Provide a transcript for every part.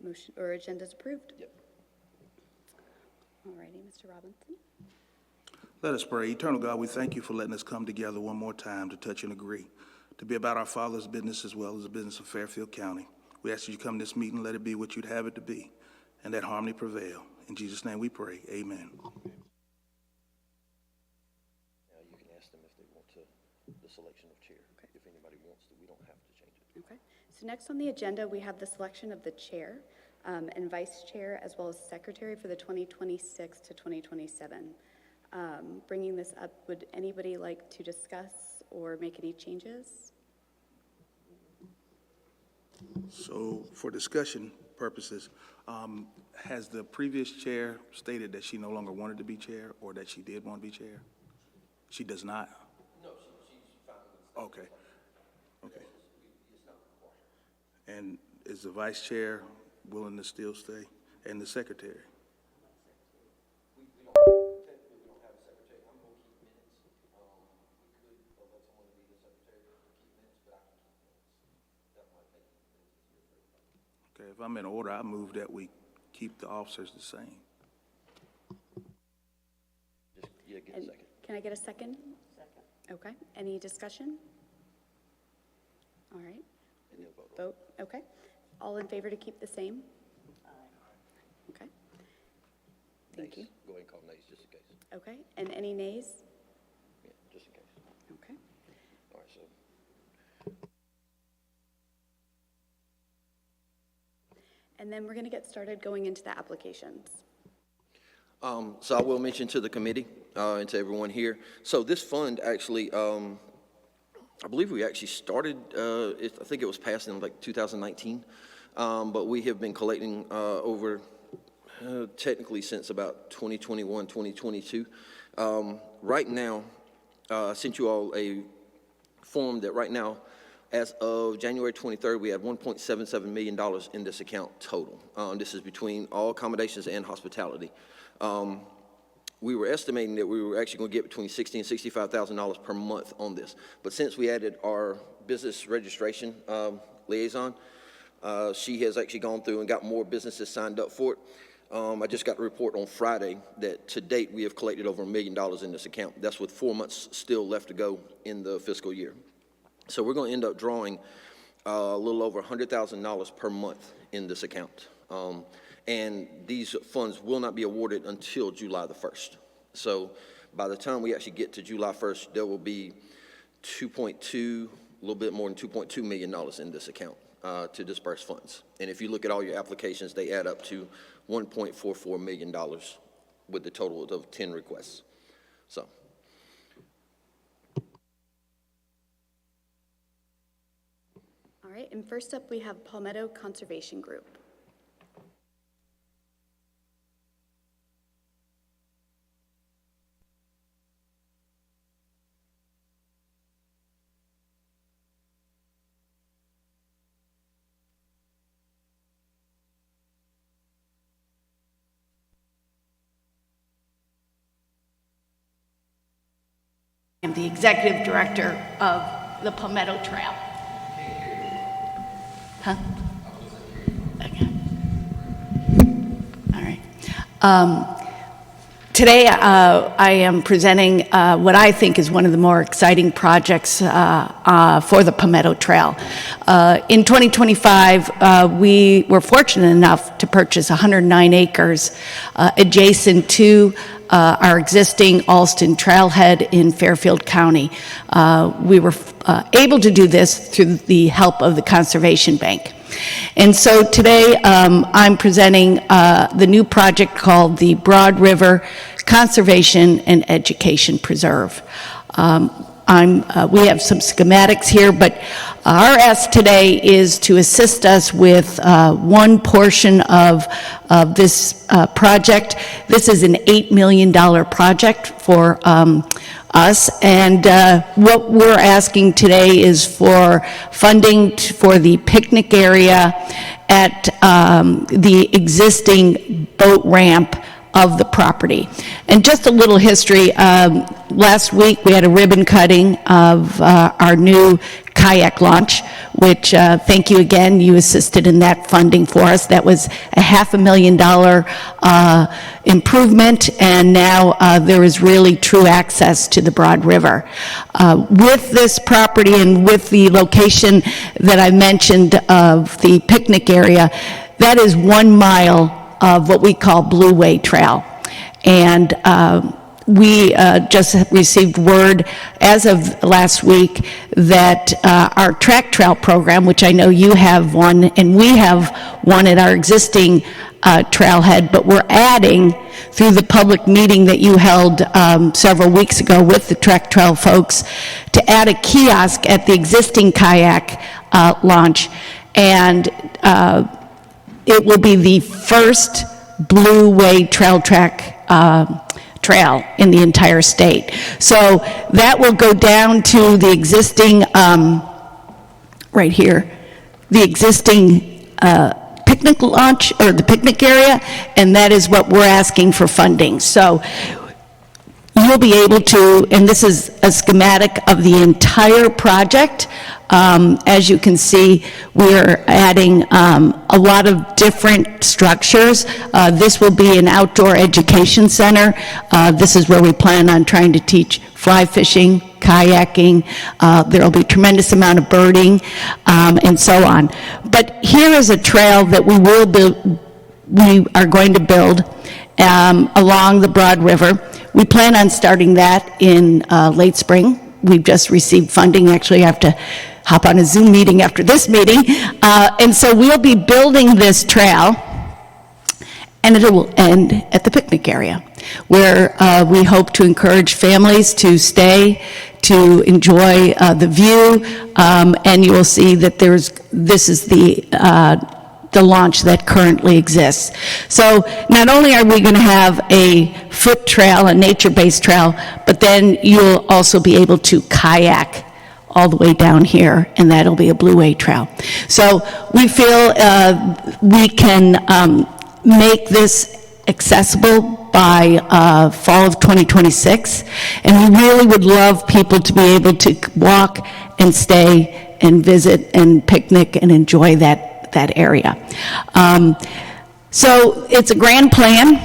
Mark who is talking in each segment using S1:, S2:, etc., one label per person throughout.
S1: Motion or agenda is approved.
S2: Yep.
S1: All righty, Mr. Robinson.
S3: Let us pray. Eternal God, we thank you for letting us come together one more time to touch and agree, to be about our Father's business as well as the business of Fairfield County. We ask you to come to this meeting, let it be what you'd have it to be, and that harmony prevail. In Jesus' name we pray. Amen.
S2: Now you can ask them if they want to, the selection of chair. Okay. If anybody wants to, we don't have to change it.
S1: Okay. So next on the agenda, we have the selection of the chair and vice chair, as well as secretary for the 2026 to 2027. Bringing this up, would anybody like to discuss or make any changes?
S3: So for discussion purposes, has the previous chair stated that she no longer wanted to be chair or that she did want to be chair? She does not?
S2: No, she's fine with it.
S3: Okay. Okay.
S2: It's not required.
S3: And is the vice chair willing to still stay? And the secretary?
S2: Technically, we don't have a secretary. I'm going to keep minutes. We could let someone be the secretary to keep minutes, but I can keep minutes. That might make it easier for everybody.
S3: Okay, if I'm in order, I move that we keep the officers the same.
S2: Just, yeah, get a
S1: And
S2: second.
S1: can I get a second? Second. Okay. Any discussion? All right.
S2: And then vote.
S1: Vote. Okay. All in favor to keep the same? Okay. Thank you.
S2: Nays. Go ahead and call nays just in case.
S1: Okay. And any nays?
S2: Yeah, just in case.
S1: Okay.
S2: All right, so
S1: And then we're going to get started going into the applications.
S2: So I will mention to the committee and to everyone here. So this fund actually, I believe we actually started, I think it was passed in like 2019, but we have been collecting over technically since about 2021, 2022. Right now, I sent you all a form that right now, as of January 23rd, we had $1.77 million in this account total. This is between all accommodations and hospitality. We were estimating that we were actually going to get between $60,000 and $65,000 per month on this. But since we added our business registration liaison, she has actually gone through and got more businesses signed up for it. I just got a report on Friday that to date we have collected over $1 million in this account. That's with 4 months still left to go in the fiscal year. So we're going to end up drawing a little over $100,000 per month in this account. And these funds will not be awarded until July the 1st. So by the time we actually get to July 1st, there will be a little bit more than $2.2 million in this account to disperse funds. And if you look at all your applications, they add up to $1.44 million with the total of 10 requests. So.
S1: All right. And first up, we have Palmetto Conservation Group.
S4: I'm the executive director of the Palmetto Trail. Huh? Okay. All right. Today, I am presenting what I think is one of the more exciting projects for the Palmetto Trail. In 2025, we were fortunate enough to purchase 109 acres adjacent to our existing Alston trailhead in Fairfield County. We were able to do this through the help of the Conservation Bank. And so today I'm presenting the new project called the Broad River Conservation and Education Preserve. We have some schematics here, but our ask today is to assist us with one portion of this project. This is an $8 million project for us, and what we're asking today is for funding for the picnic area at the existing boat ramp of the property. And just a little history, last week we had a ribbon cutting of our new kayak launch, which, thank you again, you assisted in that funding for us. That was a $500,000 improvement, and now there is really true access to the Broad River. With this property and with the location that I mentioned of the picnic area, that is 1 mile of what we call Blue Way Trail. And we just received word as of last week that our track trail program, which I know you have one and we have one at our existing trailhead, but we're adding through the public meeting that you held several weeks ago with the track trail folks to add a kiosk at the existing kayak launch. And it will be the first Blue Way trail in the entire state. So that will go down to the existing, right here, the existing picnic launch, or the picnic area, and that is what we're asking for funding. So you'll be able to, and this is a schematic of the entire project. As you can see, we're adding a lot of different structures. This will be an outdoor education center. This is where we plan on trying to teach fly fishing, kayaking. There will be a tremendous amount of birding, and so on. But here is a trail that we are going to build along the Broad River. We plan on starting that in late spring. We've just received funding. Actually, I have to hop on a Zoom meeting after this meeting. And so we'll be building this trail, and it will end at the picnic area, where we hope to encourage families to stay, to enjoy the view, and you will see that this is the launch that currently exists. So not only are we going to have a foot trail, a nature-based trail, but then you'll also be able to kayak all the way down here, and that'll be a Blue Way Trail. So we feel we can make this accessible by fall of 2026, and we really would love people to be able to walk and stay and visit and picnic and enjoy that area. So it's a grand plan.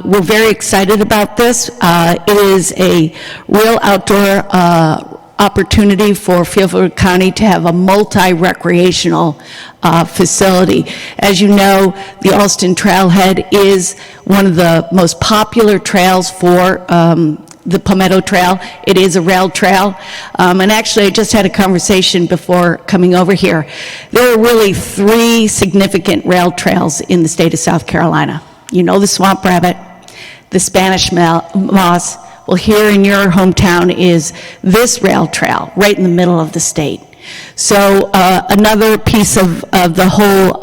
S4: We're very excited about this. It is a real outdoor opportunity for Fairfield County to have a multi-recreational facility. As you know, the Alston Trailhead is one of the most popular trails for the Palmetto Trail. It is a rail trail. And actually, I just had a conversation before coming over here. There are really 3 significant rail trails in the state of South Carolina. You know the Swamp Rabbit, the Spanish Moss. Well, here in your hometown is this rail trail right in the middle of the state. So another piece of the whole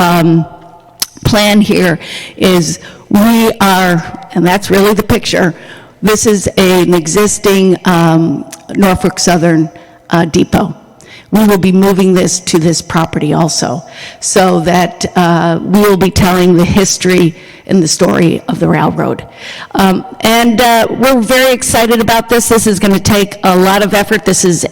S4: plan here is we are, and that's really the picture, this is an existing Norfolk Southern depot. We will be moving this to this property also, so that we will be telling the history and the story of the railroad. And we're very excited about this. This is going to take a lot of effort. This is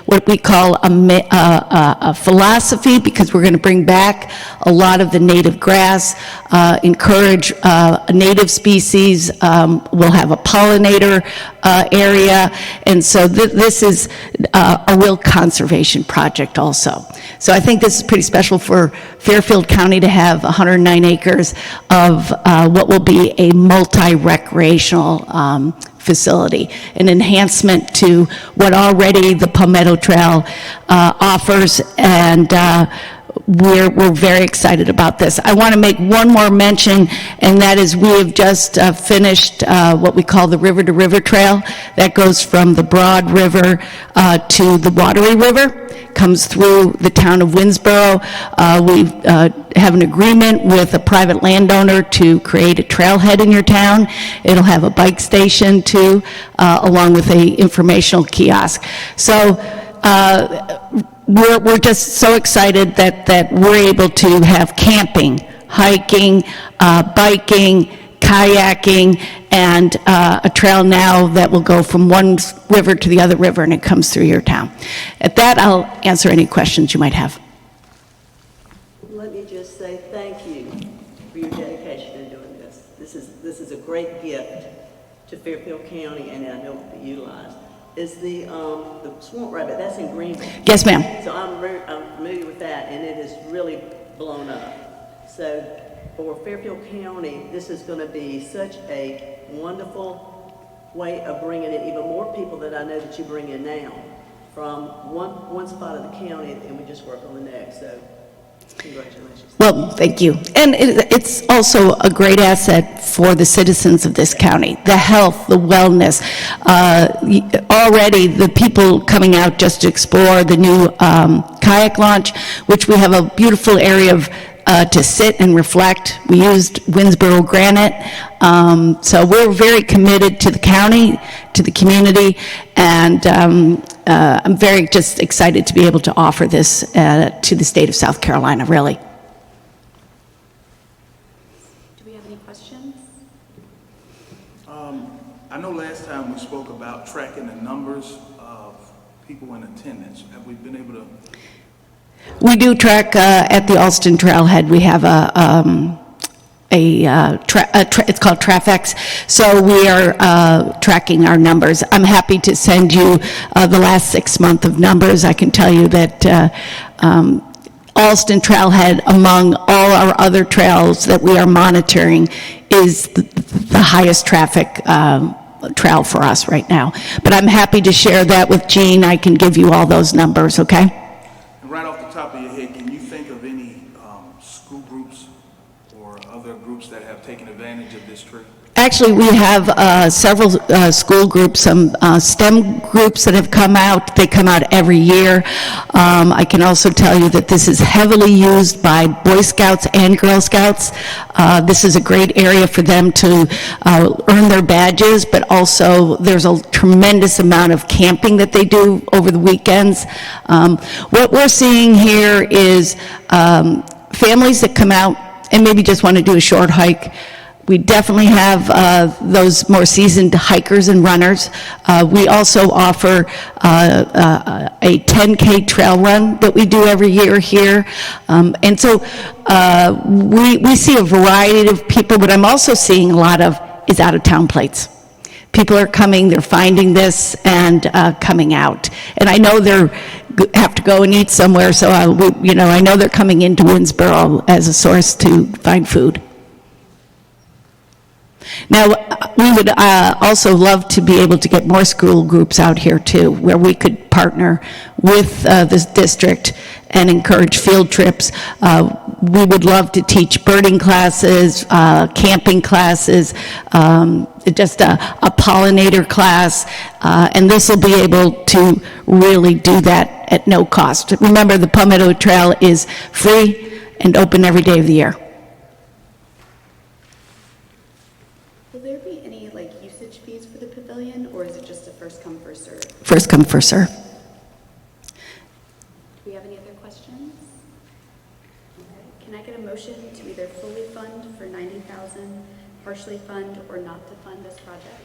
S4: what we call a philosophy, because we're going to bring back a lot of the native grass, encourage native species. We'll have a pollinator area, and so this is a real conservation project also. So I think this is pretty special for Fairfield County to have 109 acres of what will be a multi-recreational facility, an enhancement to what already the Palmetto Trail offers, and we're very excited about this. I want to make one more mention, and that is we have just finished what we call the River to River Trail. That goes from the Broad River to the Watery River, comes through the town of Winsboro. We have an agreement with a private landowner to create a trailhead in your town. It'll have a bike station too, along with a informational kiosk. So we're just so excited that we're able to have camping, hiking, biking, kayaking, and a trail now that will go from one river to the other river, and it comes through your town. At that, I'll answer any questions you might have.
S5: Let me just say thank you for your dedication in doing this. This is a great gift to Fairfield County, and I know it will be utilized. Is the swamp rabbit, that's in Greenville?
S4: Yes, ma'am.
S5: So I'm familiar with that, and it has really blown up. So for Fairfield County, this is going to be such a wonderful way of bringing in even more people that I know that you bring in now from one spot of the county, and we just work on the next. So congratulations.
S4: Well, thank you. And it's also a great asset for the citizens of this county, the health, the wellness. Already, the people coming out just to explore the new kayak launch, which we have a beautiful area of to sit and reflect. We used Winsboro granite. So we're very committed to the county, to the community, and I'm very just excited to be able to offer this to the state of South Carolina, really.
S1: Do we have any questions?
S3: I know last time we spoke about tracking the numbers of people in attendance. Have we been able to?
S4: We do track at the Alston Trailhead. We have it's called Trafex, so we are tracking our numbers. I'm happy to send you the last 6 months of numbers. I can tell you that Alston Trailhead, among all our other trails that we are monitoring, is the highest traffic trail for us right now. But I'm happy to share that with Jean. I can give you all those numbers, okay?
S3: And right off the top of your head, can you think of any school groups or other groups that have taken advantage of this trip?
S4: Actually, we have several school groups, some STEM groups that have come out. They come out every year. I can also tell you that this is heavily used by Boy Scouts and Girl Scouts. This is a great area for them to earn their badges, but also there's a tremendous amount of camping that they do over the weekends. What we're seeing here is families that come out and maybe just want to do a short hike. We definitely have those more seasoned hikers and runners. We also offer a 10K trail run that we do every year here. And so we see a variety of people, but I'm also seeing a lot of is out-of-town plates. People are coming, they're finding this and coming out. And I know they're have to go and eat somewhere, so I know they're coming into Winsboro as a source to find food. Now, we would also love to be able to get more school groups out here too, where we could partner with this district and encourage field trips. We would love to teach birding classes, camping classes, just a pollinator class, and this will be able to really do that at no cost. Remember, the Palmetto Trail is free and open every day of the year.
S1: Will there be any usage fees for the pavilion, or is it just a first come, first serve?
S4: First come, first serve.
S1: Do we have any other questions? Okay. Can I get a motion to either fully fund for $90,000, partially fund, or not to fund this project?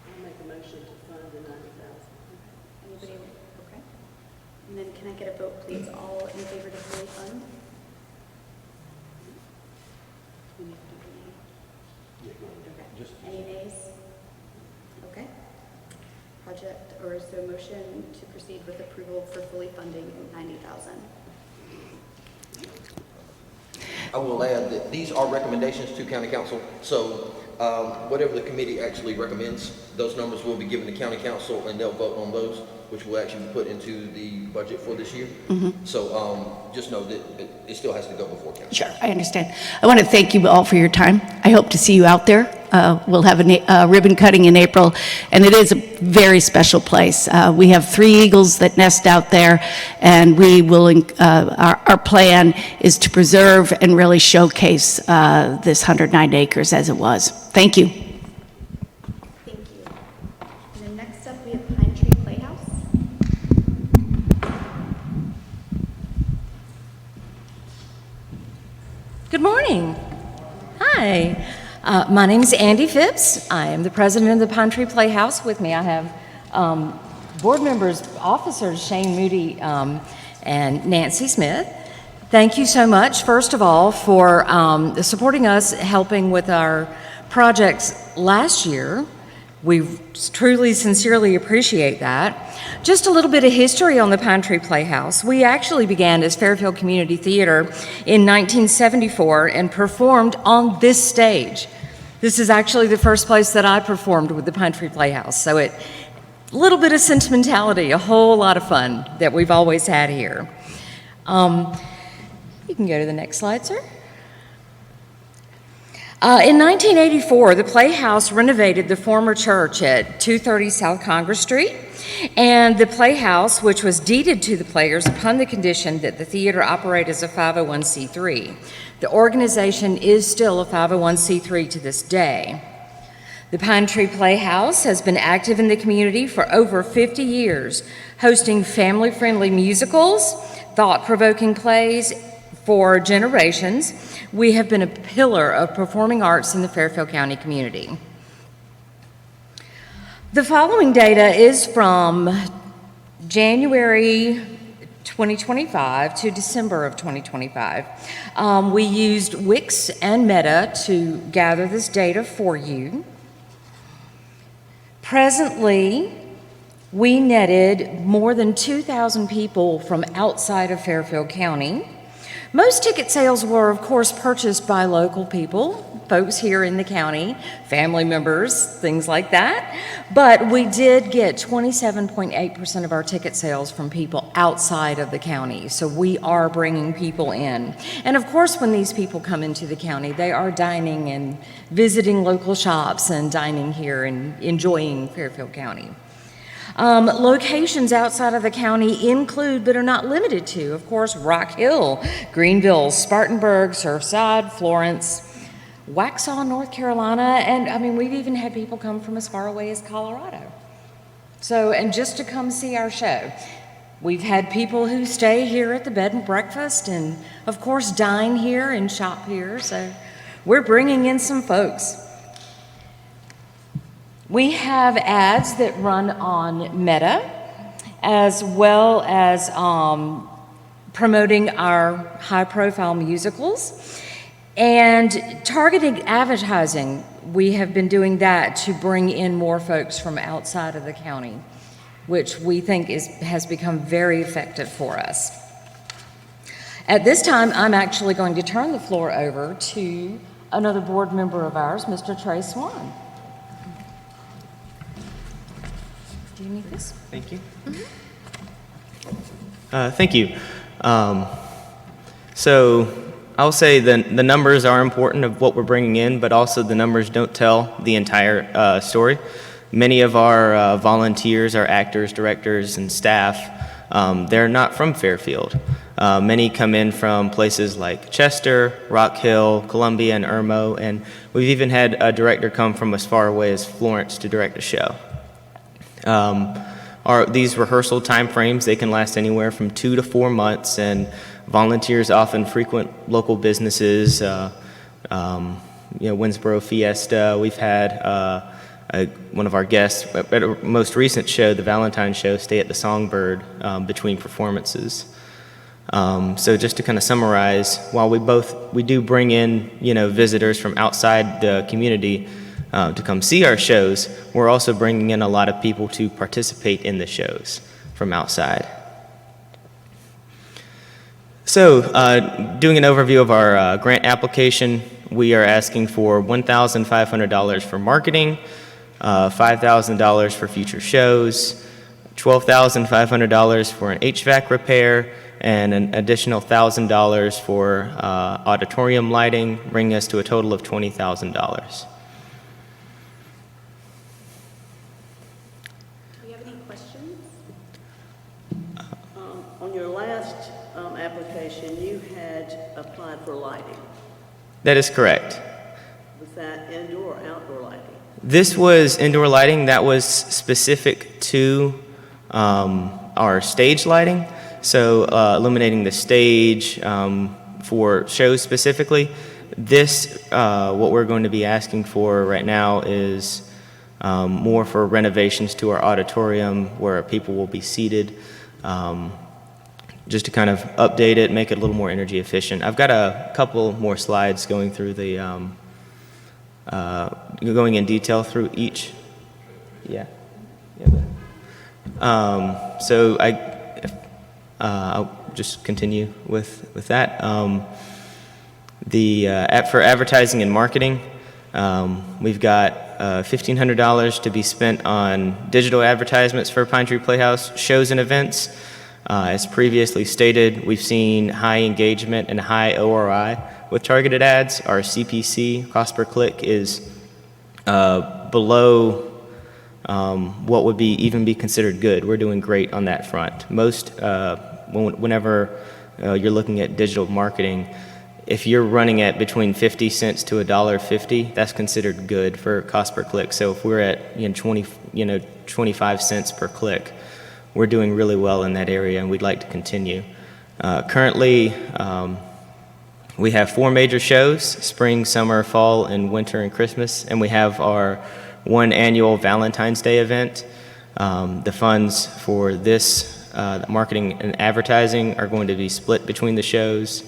S5: I'll make a motion to fund the $90,000.
S1: Anybody? Okay. And then can I get a vote, please? All in favor to fully fund? We need to do any? Okay. Any nays? Okay. Project, or so motion to proceed with approval for fully funding $90,000.
S2: I will add that these are recommendations to county council, so whatever the committee actually recommends, those numbers will be given to county council and they'll vote on those, which will actually be put into the budget for this year. So just know that it still has to go before council.
S4: Sure, I understand. I want to thank you all for your time. I hope to see you out there. We'll have a ribbon cutting in April, and it is a very special place. We have 3 eagles that nest out there, and we will. Our plan is to preserve and really showcase this 109 acres as it was. Thank you.
S1: Thank you. And then next up, we have Pine Tree Playhouse.
S6: Good morning. Hi. My name is Andy Phipps. I am the president of the Pine Tree Playhouse. With me I have board members, officers Shane Moody and Nancy Smith. Thank you so much, first of all, for supporting us, helping with our projects last year. We truly, sincerely appreciate that. Just a little bit of history on the Pine Tree Playhouse. We actually began as Fairfield Community Theater in 1974 and performed on this stage. This is actually the first place that I performed with the Pine Tree Playhouse. So a little bit of sentimentality, a whole lot of fun that we've always had here. You can go to the next slide, sir. In 1984, the Playhouse renovated the former church at 230 South Congress Street, and the Playhouse, which was deeded to the players upon the condition that the theater operate as a 501c3. The organization is still a 501c3 to this day. The Pine Tree Playhouse has been active in the community for over 50 years, hosting family-friendly musicals, thought-provoking plays, for generations. We have been a pillar of performing arts in the Fairfield County community. The following data is from January 2025 to December of 2025. We used Wix and Meta to gather this data for you. Presently, we netted more than 2,000 people from outside of Fairfield County. Most ticket sales were, of course, purchased by local people, folks here in the county, family members, things like that. But we did get 27.8% of our ticket sales from people outside of the county. So we are bringing people in. And of course, when these people come into the county, they are dining and visiting local shops and dining here and enjoying Fairfield County. Locations outside of the county include, but are not limited to, of course, Rock Hill, Greenville, Spartanburg, Surfside, Florence, Waxhaw, North Carolina, and I mean, we've even had people come from as far away as Colorado. So, and just to come see our show. We've had people who stay here at the bed and breakfast and, of course, dine here and shop here, so we're bringing in some folks. We have ads that run on Meta, as well as promoting our high-profile musicals. And targeted advertising, we have been doing that to bring in more folks from outside of the county, which we think has become very effective for us. At this time, I'm actually going to turn the floor over to another board member of ours, Mr. Trey Swan. Do you need this?
S7: Thank you. Thank you. So I'll say the numbers are important of what we're bringing in, but also the numbers don't tell the entire story. Many of our volunteers, our actors, directors, and staff, they're not from Fairfield. Many come in from places like Chester, Rock Hill, Columbia, and Irmo, and we've even had a director come from as far away as Florence to direct a show. These rehearsal time frames, they can last anywhere from 2 to 4 months, and volunteers often frequent local businesses, Winsboro Fiesta. We've had one of our guests at our most recent show, the Valentine's show, stay at the Songbird between performances. So just to kind of summarize, while we do bring in, visitors from outside the community, to come see our shows, we're also bringing in a lot of people to participate in the shows from outside. So, doing an overview of our grant application, we are asking for $1,500 for marketing, $5,000 for future shows, $12,500 for an HVAC repair, and an additional $1,000 for auditorium lighting, bringing us to a total of $20,000.
S5: Application, you had applied for lighting.
S7: That is correct.
S5: Was that indoor or outdoor lighting?
S7: This was indoor lighting that was specific to our stage lighting, so illuminating the stage for shows specifically. What we're going to be asking for right now is more for renovations to our auditorium where people will be seated, just to kind of update it, make it a little more energy efficient. I've got a couple more slides going through going in detail through each. Yeah. So I'll just continue with that. For advertising and marketing, we've got $1,500 to be spent on digital advertisements for Pine Tree Playhouse shows and events. As previously stated, we've seen high engagement and high ORI with targeted ads. Our CPC, cost per click, is below what would even be considered good. We're doing great on that front. Whenever you're looking at digital marketing, if you're running at between 50 cents to $1.50, that's considered good for cost per click. So if we're at 25 cents per click, we're doing really well in that area, and we'd like to continue. Currently, we have 4 major shows: spring, summer, fall, and winter, and Christmas, and we have our 1 annual Valentine's Day event. The funds for this marketing and advertising are going to be split between the shows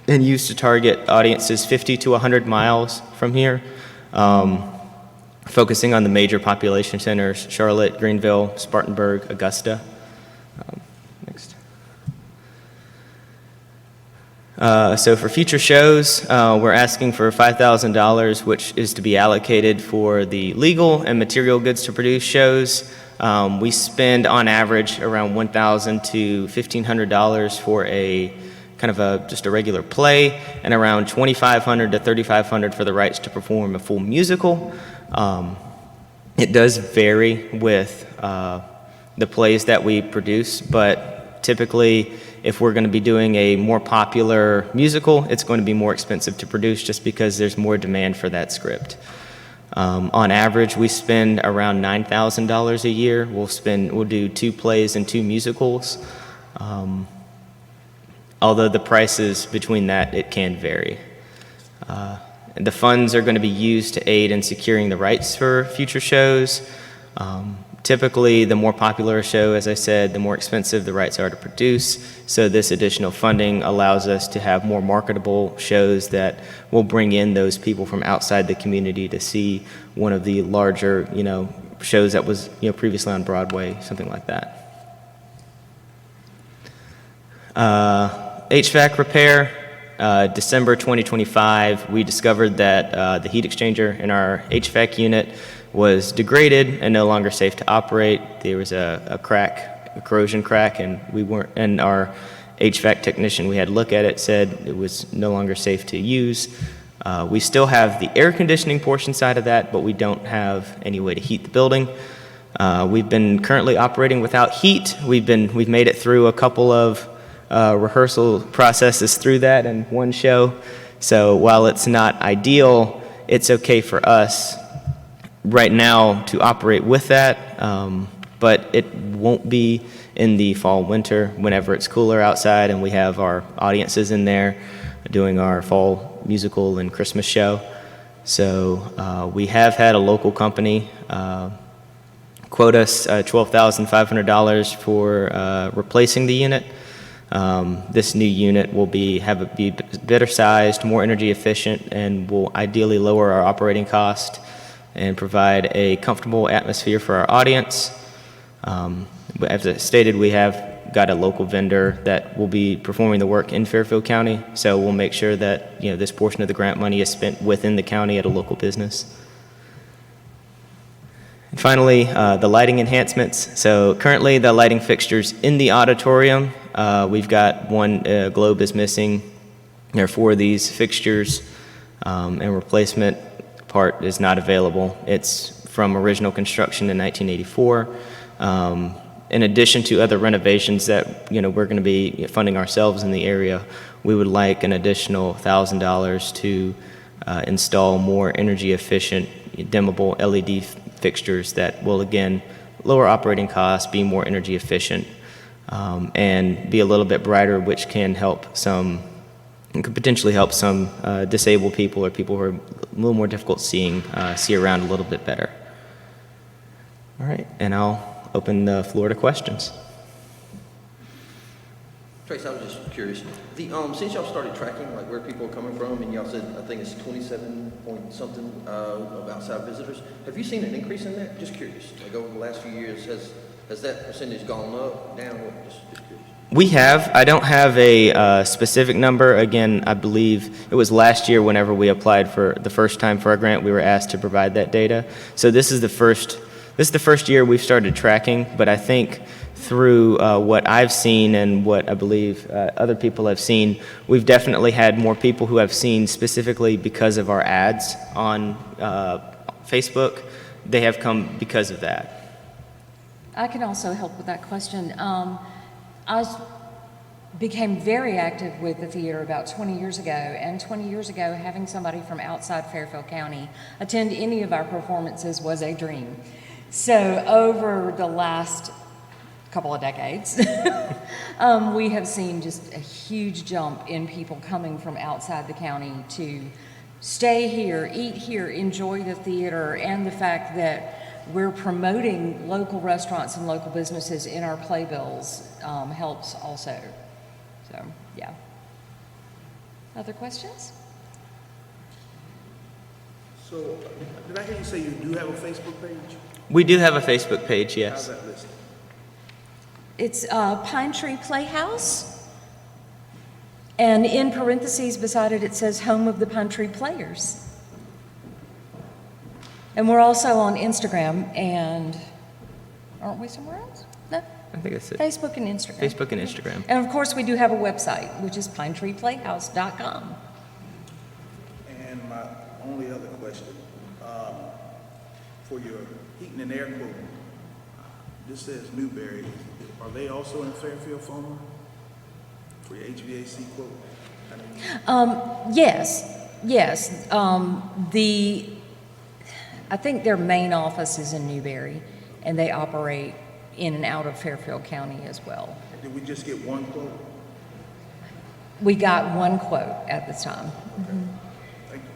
S7: and used to target audiences 50 to 100 miles from here, focusing on the major population centers: Charlotte, Greenville, Spartanburg, Augusta. Next. So for future shows, we're asking for $5,000, which is to be allocated for the legal and material goods to produce shows. We spend on average around $1,000 to $1,500 for just a regular play, and around $2,500 to $3,500 for the rights to perform a full musical. It does vary with the plays that we produce, but typically if we're going to be doing a more popular musical, it's going to be more expensive to produce just because there's more demand for that script. On average, we spend around $9,000 a year. We'll do 2 plays and 2 musicals. Although the prices between that, it can vary. The funds are going to be used to aid in securing the rights for future shows. Typically, the more popular a show, as I said, the more expensive the rights are to produce. So this additional funding allows us to have more marketable shows that will bring in those people from outside the community to see one of the larger, shows that was, previously on Broadway, something like that. HVAC repair. December 2025, we discovered that the heat exchanger in our HVAC unit was degraded and no longer safe to operate. There was a corrosion crack, and our HVAC technician we had look at it said it was no longer safe to use. We still have the air conditioning portion side of that, but we don't have any way to heat the building. We've been currently operating without heat. We've made it through a couple of rehearsal processes through that in 1 show. So while it's not ideal, it's okay for us right now to operate with that, but it won't be in the fall, winter, whenever it's cooler outside and we have our audiences in there doing our fall musical and Christmas show. So we have had a local company quote us $12,500 for replacing the unit. This new unit will be better sized, more energy efficient, and will ideally lower our operating cost and provide a comfortable atmosphere for our audience. As I stated, we have got a local vendor that will be performing the work in Fairfield County, so we'll make sure that this portion of the grant money is spent within the county at a local business. And finally, the lighting enhancements. So currently, the lighting fixtures in the auditorium, we've got 1 globe is missing. There are 4 of these fixtures, and replacement part is not available. It's from original construction in 1984. In addition to other renovations that we're going to be funding ourselves in the area, we would like an additional $1,000 to install more energy efficient dimmable LED fixtures that will again lower operating costs, be more energy efficient, and be a little bit brighter, which can help some and could potentially help some disabled people or people who are a little more difficult seeing see around a little bit better. All right, and I'll open the floor to questions.
S2: Trace, I was just curious. Since y'all started tracking like where people are coming from, and y'all said I think it's 27 point something of outside visitors, have you seen an increase in that? Just curious. Like over the last few years, has that percentage gone up, down? Just curious.
S7: We have. I don't have a specific number. Again, I believe it was last year whenever we applied for the first time for our grant, we were asked to provide that data. So this is the first year we've started tracking, but I think through what I've seen and what I believe other people have seen, we've definitely had more people who have seen specifically because of our ads on Facebook. They have come because of that.
S6: I can also help with that question. I became very active with the theater about 20 years ago, and 20 years ago, having somebody from outside Fairfield County attend any of our performances was a dream. So over the last couple of decades, we have seen just a huge jump in people coming from outside the county to stay here, eat here, enjoy the theater, and the fact that we're promoting local restaurants and local businesses in our playbills helps also. So, yeah. Other questions?
S3: So, did I hear you say you do have a Facebook page?
S7: We do have a Facebook page,
S3: How's
S7: yes.
S3: that listed?
S6: It's Pine Tree Playhouse. And in parentheses beside it, it says Home of the Pine Tree Players. And we're also on Instagram, and aren't we somewhere else? No?
S7: I think that's it.
S6: Facebook and Instagram.
S7: Facebook and Instagram.
S6: And of course, we do have a website, which is pinetreeplayhouse.com.
S3: And my only other question, for your heating and air quote, this says Newberry. Are they also in Fairfield, Fulmer? For your HVAC quote?
S6: Yes. I think their main office is in Newberry, and they operate in and out of Fairfield County as well.
S3: Did we just get one quote?
S6: We got one quote at the time.
S3: Thank you.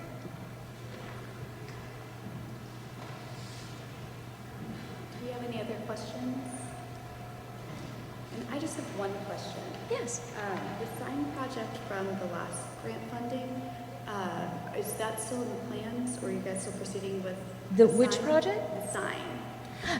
S1: Do you have any other questions? And I just have one question.
S6: Yes.
S1: The sign project from the last grant funding, is that still in the plans, or are you guys still proceeding with
S6: The which
S1: sign?
S6: project?
S1: The sign.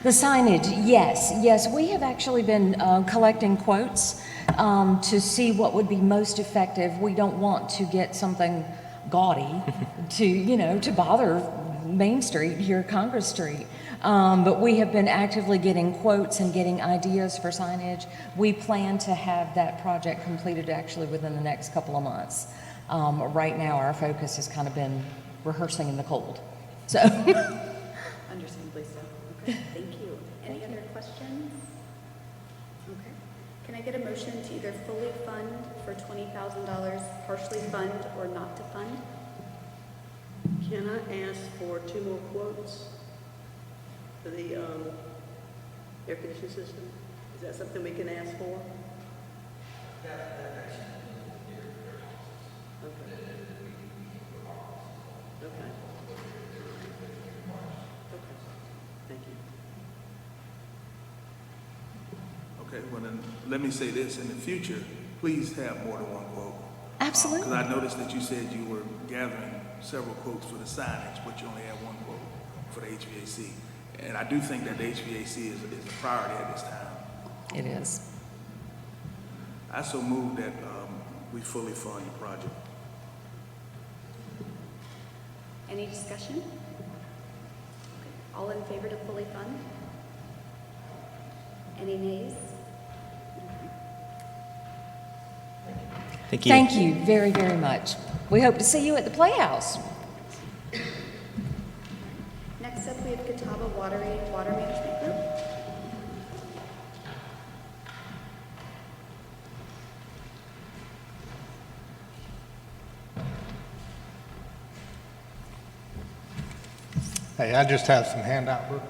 S6: The signage, yes. We have actually been collecting quotes to see what would be most effective. We don't want to get something gaudy to bother Main Street here, Congress Street. But we have been actively getting quotes and getting ideas for signage. We plan to have that project completed actually within the next couple of months. Right now, our focus has kind of been rehearsing in the cold. So.
S1: Understandably so. Okay, thank you. Any other questions? Okay. Can I get a motion to either fully fund for $20,000, partially fund, or not to fund?
S5: Can I ask for 2 more quotes for the air conditioning system? Is that something we can ask for? Okay. Thank you.
S3: Okay, well then, let me say this, in the future, please have more than one quote.
S6: Absolutely.
S3: Because I noticed that you said you were gathering several quotes for the signage, but you only have one quote for the HVAC. And I do think that the HVAC is a priority at this time.
S6: It is.
S3: I so move that we fully fund the project.
S1: Any discussion? Okay. All in favor to fully fund? Any nays?
S7: Thank you.
S6: Thank you very, very much. We hope to see you at the Playhouse.
S1: Next up, we have Catawba Water Management Group.
S8: Hey, I just have some handout book.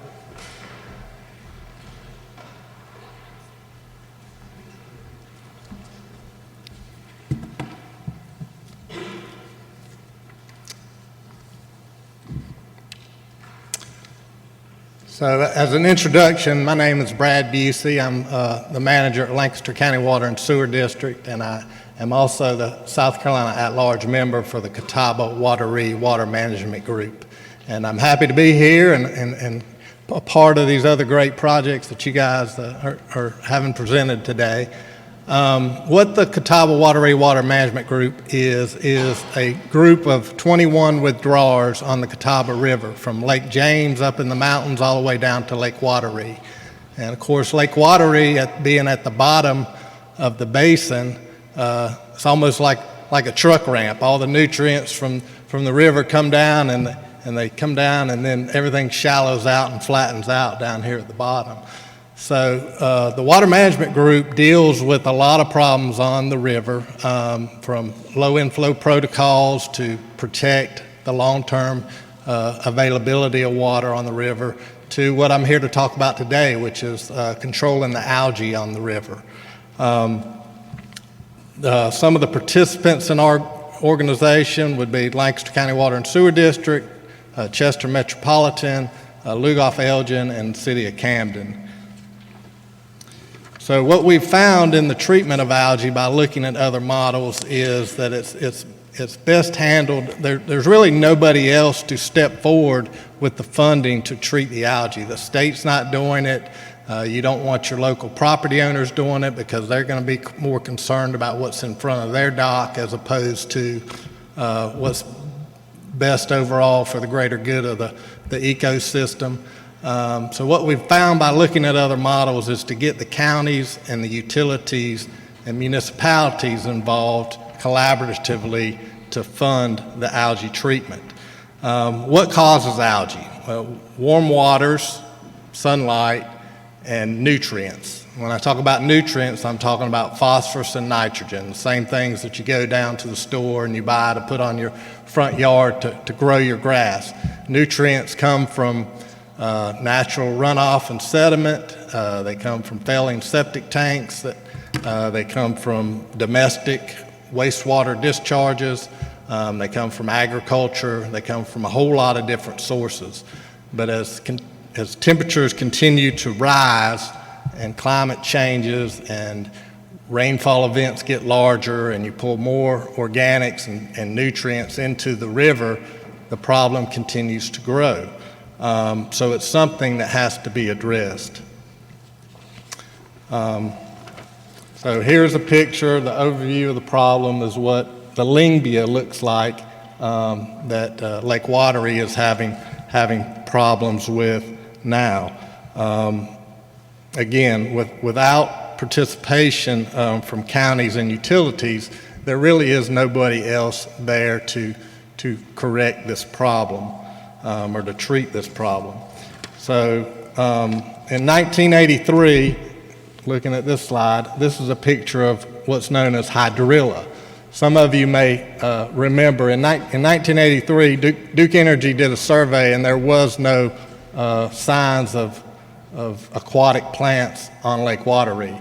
S8: So as an introduction, my name is Brad Busey. I'm the manager at Lancaster County Water and Sewer District, and I am also the South Carolina at-large member for the Catawba Wateree Water Management Group. And I'm happy to be here and a part of these other great projects that you guys are having presented today. What the Catawba Wateree Water Management Group is a group of 21 withdrawers on the Catawba River from Lake James up in the mountains all the way down to Lake Wateree. And of course, Lake Wateree, being at the bottom of the basin, it's almost like a truck ramp. All the nutrients from the river come down and they come down, and then everything shallows out and flattens out down here at the bottom. So the Water Management Group deals with a lot of problems on the river, from low inflow protocols to protect the long-term availability of water on the river, to what I'm here to talk about today, which is controlling the algae on the river. Some of the participants in our organization would be Lancaster County Water and Sewer District, Chester Metropolitan, Lugoff Elgin, and City of Camden. So what we've found in the treatment of algae by looking at other models is that it's best handled. There's really nobody else to step forward with the funding to treat the algae. The state's not doing it. You don't want your local property owners doing it because they're going to be more concerned about what's in front of their dock as opposed to what's best overall for the greater good of the ecosystem. So what we've found by looking at other models is to get the counties and the utilities and municipalities involved collaboratively to fund the algae treatment. What causes algae? Well, warm waters, sunlight, and nutrients. When I talk about nutrients, I'm talking about phosphorus and nitrogen, the same things that you go down to the store and you buy to put on your front yard to grow your grass. Nutrients come from natural runoff and sediment. They come from failing septic tanks. They come from domestic wastewater discharges. They come from agriculture. They come from a whole lot of different sources. But as temperatures continue to rise and climate changes and rainfall events get larger and you pull more organics and nutrients into the river, the problem continues to grow. So it's something that has to be addressed. So here's a picture. The overview of the problem is what the Lingbia looks like that Lake Wateree is having problems with now. Again, without participation from counties and utilities, there really is nobody else there to correct this problem. Or to treat this problem. So in 1983, looking at this slide, this is a picture of what's known as hydrilla. Some of you may remember in 1983, Duke Energy did a survey and there was no signs of aquatic plants on Lake Wateree.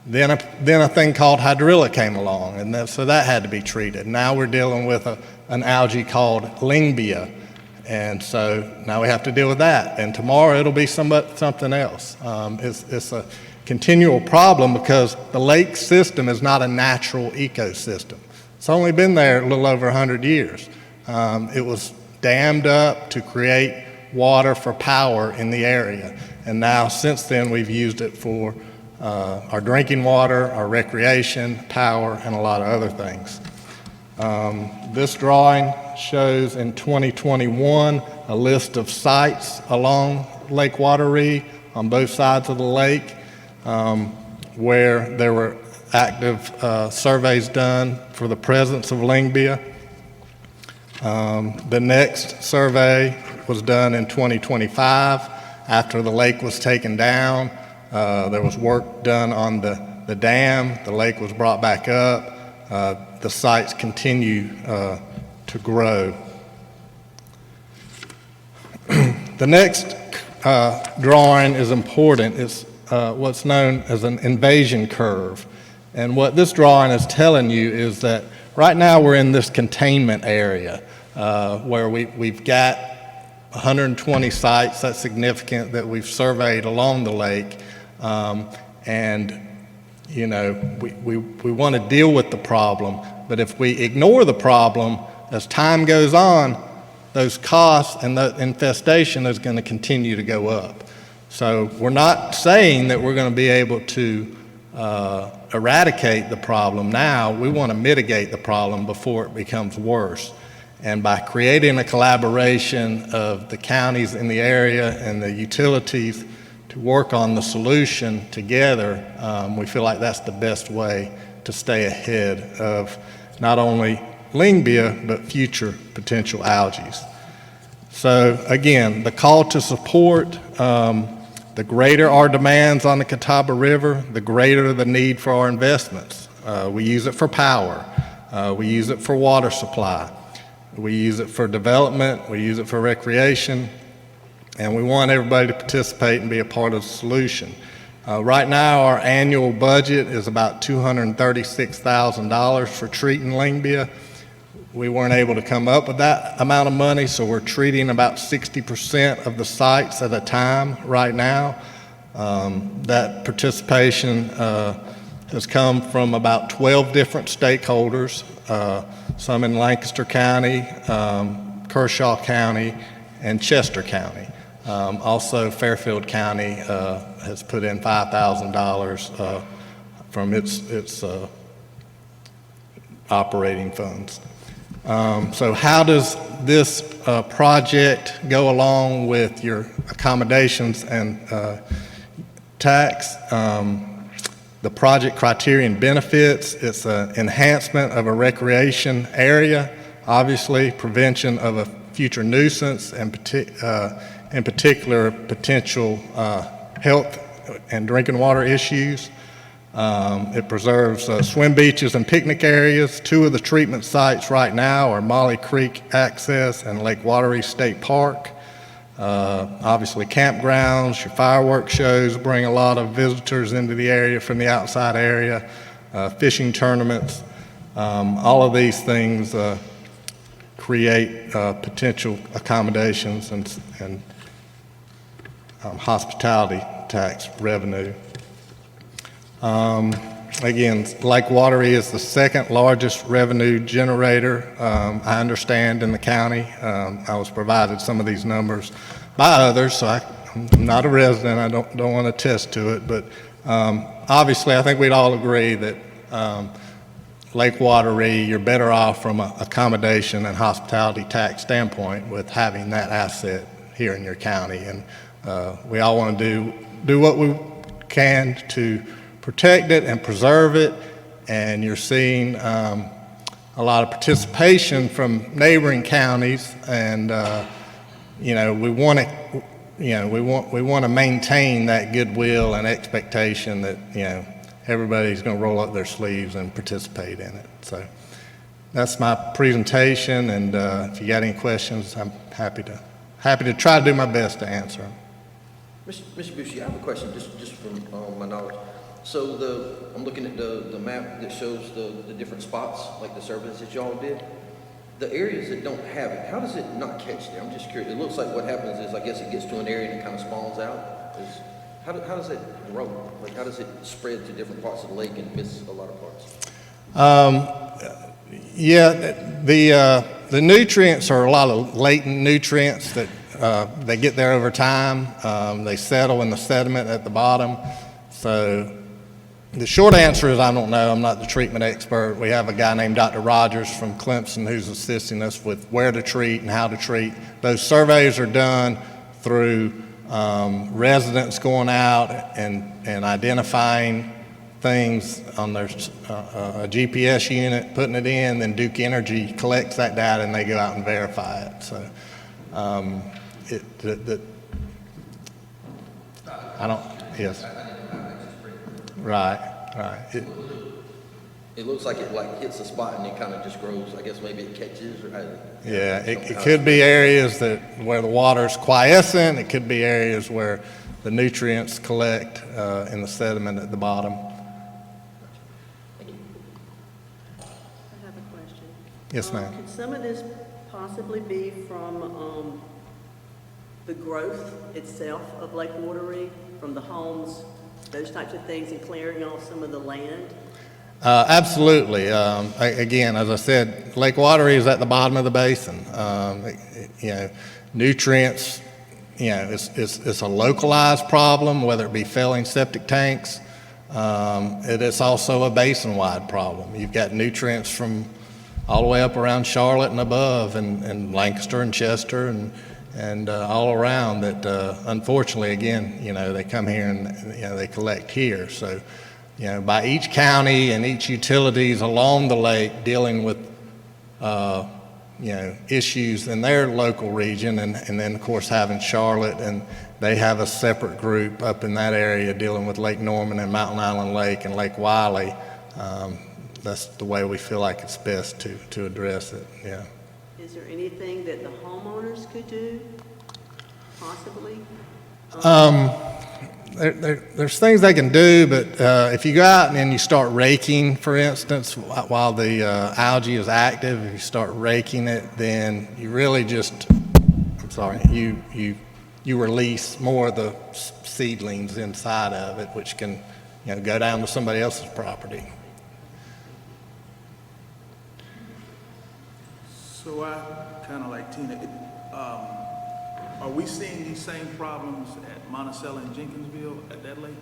S8: Then a thing called hydrilla came along, and so that had to be treated. Now we're dealing with an algae called Lingbia. And so now we have to deal with that. And tomorrow it'll be something else. It's a continual problem because the lake system is not a natural ecosystem. It's only been there a little over 100 years. It was dammed up to create water for power in the area. And now since then we've used it for our drinking water, our recreation, power, and a lot of other things. This drawing shows in 2021 a list of sites along Lake Wateree on both sides of the lake where there were active surveys done for the presence of Lingbia. The next survey was done in 2025 after the lake was taken down. There was work done on the dam. The lake was brought back up. The sites continue to grow. The next drawing is important. It's what's known as an invasion curve. And what this drawing is telling you is that right now we're in this containment area where we've got 120 sites, that's significant, that we've surveyed along the lake. And, you know, we want to deal with the problem, but if we ignore the problem, as time goes on, those costs and the infestation is going to continue to go up. So we're not saying that we're going to be able to eradicate the problem now. We want to mitigate the problem before it becomes worse. And by creating a collaboration of the counties in the area and the utilities to work on the solution together, we feel like that's the best way to stay ahead of not only Lingbia, but future potential algae. So again, the call to support, the greater our demands on the Catawba River, the greater the need for our investments. We use it for power. We use it for water supply. We use it for development. We use it for recreation. And we want everybody to participate and be a part of the solution. Right now, our annual budget is about $236,000 for treating Lingbia. We weren't able to come up with that amount of money, so we're treating about 60% of the sites at a time right now. That participation has come from about 12 different stakeholders, some in Lancaster County, Kershaw County, and Chester County. Also, Fairfield County has put in $5,000 from its operating funds. So how does this project go along with your accommodations and tax? The project criterion benefits, it's an enhancement of a recreation area, obviously prevention of a future nuisance, and in particular potential health and drinking water issues. It preserves swim beaches and picnic areas. Two of the treatment sites right now are Molly Creek Access and Lake Wateree State Park. Obviously campgrounds, your fireworks shows bring a lot of visitors into the area from the outside area, fishing tournaments. All of these things create potential accommodations and hospitality tax revenue. Again, Lake Wateree is the second largest revenue generator, I understand, in the county. I was provided some of these numbers by others, so I'm not a resident. I don't want to attest to it, but obviously I think we'd all agree that Lake Wateree, you're better off from an accommodation and hospitality tax standpoint with having that asset here in your county. And we all want to do what we can to protect it and preserve it, and you're seeing a lot of participation from neighboring counties, and you know, we want to maintain that goodwill and expectation that, you know, everybody's going to roll up their sleeves and participate in it. So that's my presentation, and if you got any questions, I'm happy to try to do my best to answer them.
S2: Mr. Bushy, I have a question just from my knowledge. So I'm looking at the map that shows the different spots, like the surveys that y'all did. The areas that don't have it, how does it not catch there? I'm just curious. It looks like what happens is, I guess it gets to an area and it kind of spawns out. How does it grow? Like, how does it spread to different parts of the lake and miss a lot of parts?
S8: Yeah, the nutrients are a lot of latent nutrients that they get there over time. They settle in the sediment at the bottom. So the short answer is I don't know. I'm not the treatment expert. We have a guy named Dr. Rogers from Clemson who's assisting us with where to treat and how to treat. Those surveys are done through residents going out and identifying things on their a GPS unit, putting it in, then Duke Energy collects that data and they go out and verify it. So I don't, yes. Right.
S2: It looks like it hits a spot and it kind of just grows. I guess maybe it catches or how.
S8: Yeah, it could be areas where the water's quiescent. It could be areas where the nutrients collect in the sediment at the bottom.
S5: I have a question.
S8: Yes, ma'am.
S5: Could some of this possibly be from the growth itself of Lake Wateree, from the homes, those types of things, and clearing off some of the land?
S8: Absolutely. Again, as I said, Lake Wateree is at the bottom of the basin. Nutrients, it's a localized problem, whether it be failing septic tanks. It is also a basin-wide problem. You've got nutrients from all the way up around Charlotte and above, and Lancaster and Chester and all around that, unfortunately, again, they come here and, they collect here. So, by each county and each utilities along the lake dealing with, issues in their local region, and then, of course, having Charlotte, and they have a separate group up in that area dealing with Lake Norman and Mountain Island Lake and Lake Wiley. That's the way we feel like it's best to address it, yeah.
S5: Is there anything that the homeowners could do, possibly?
S8: There's things they can do, but if you go out and you start raking, for instance, while the algae is active, if you start raking it, then you really just, you release more of the seedlings inside of it, which can, go down to somebody else's property.
S3: So I kind of like Tina, are we seeing these same problems at Monticello and Jenkinsville at that lake?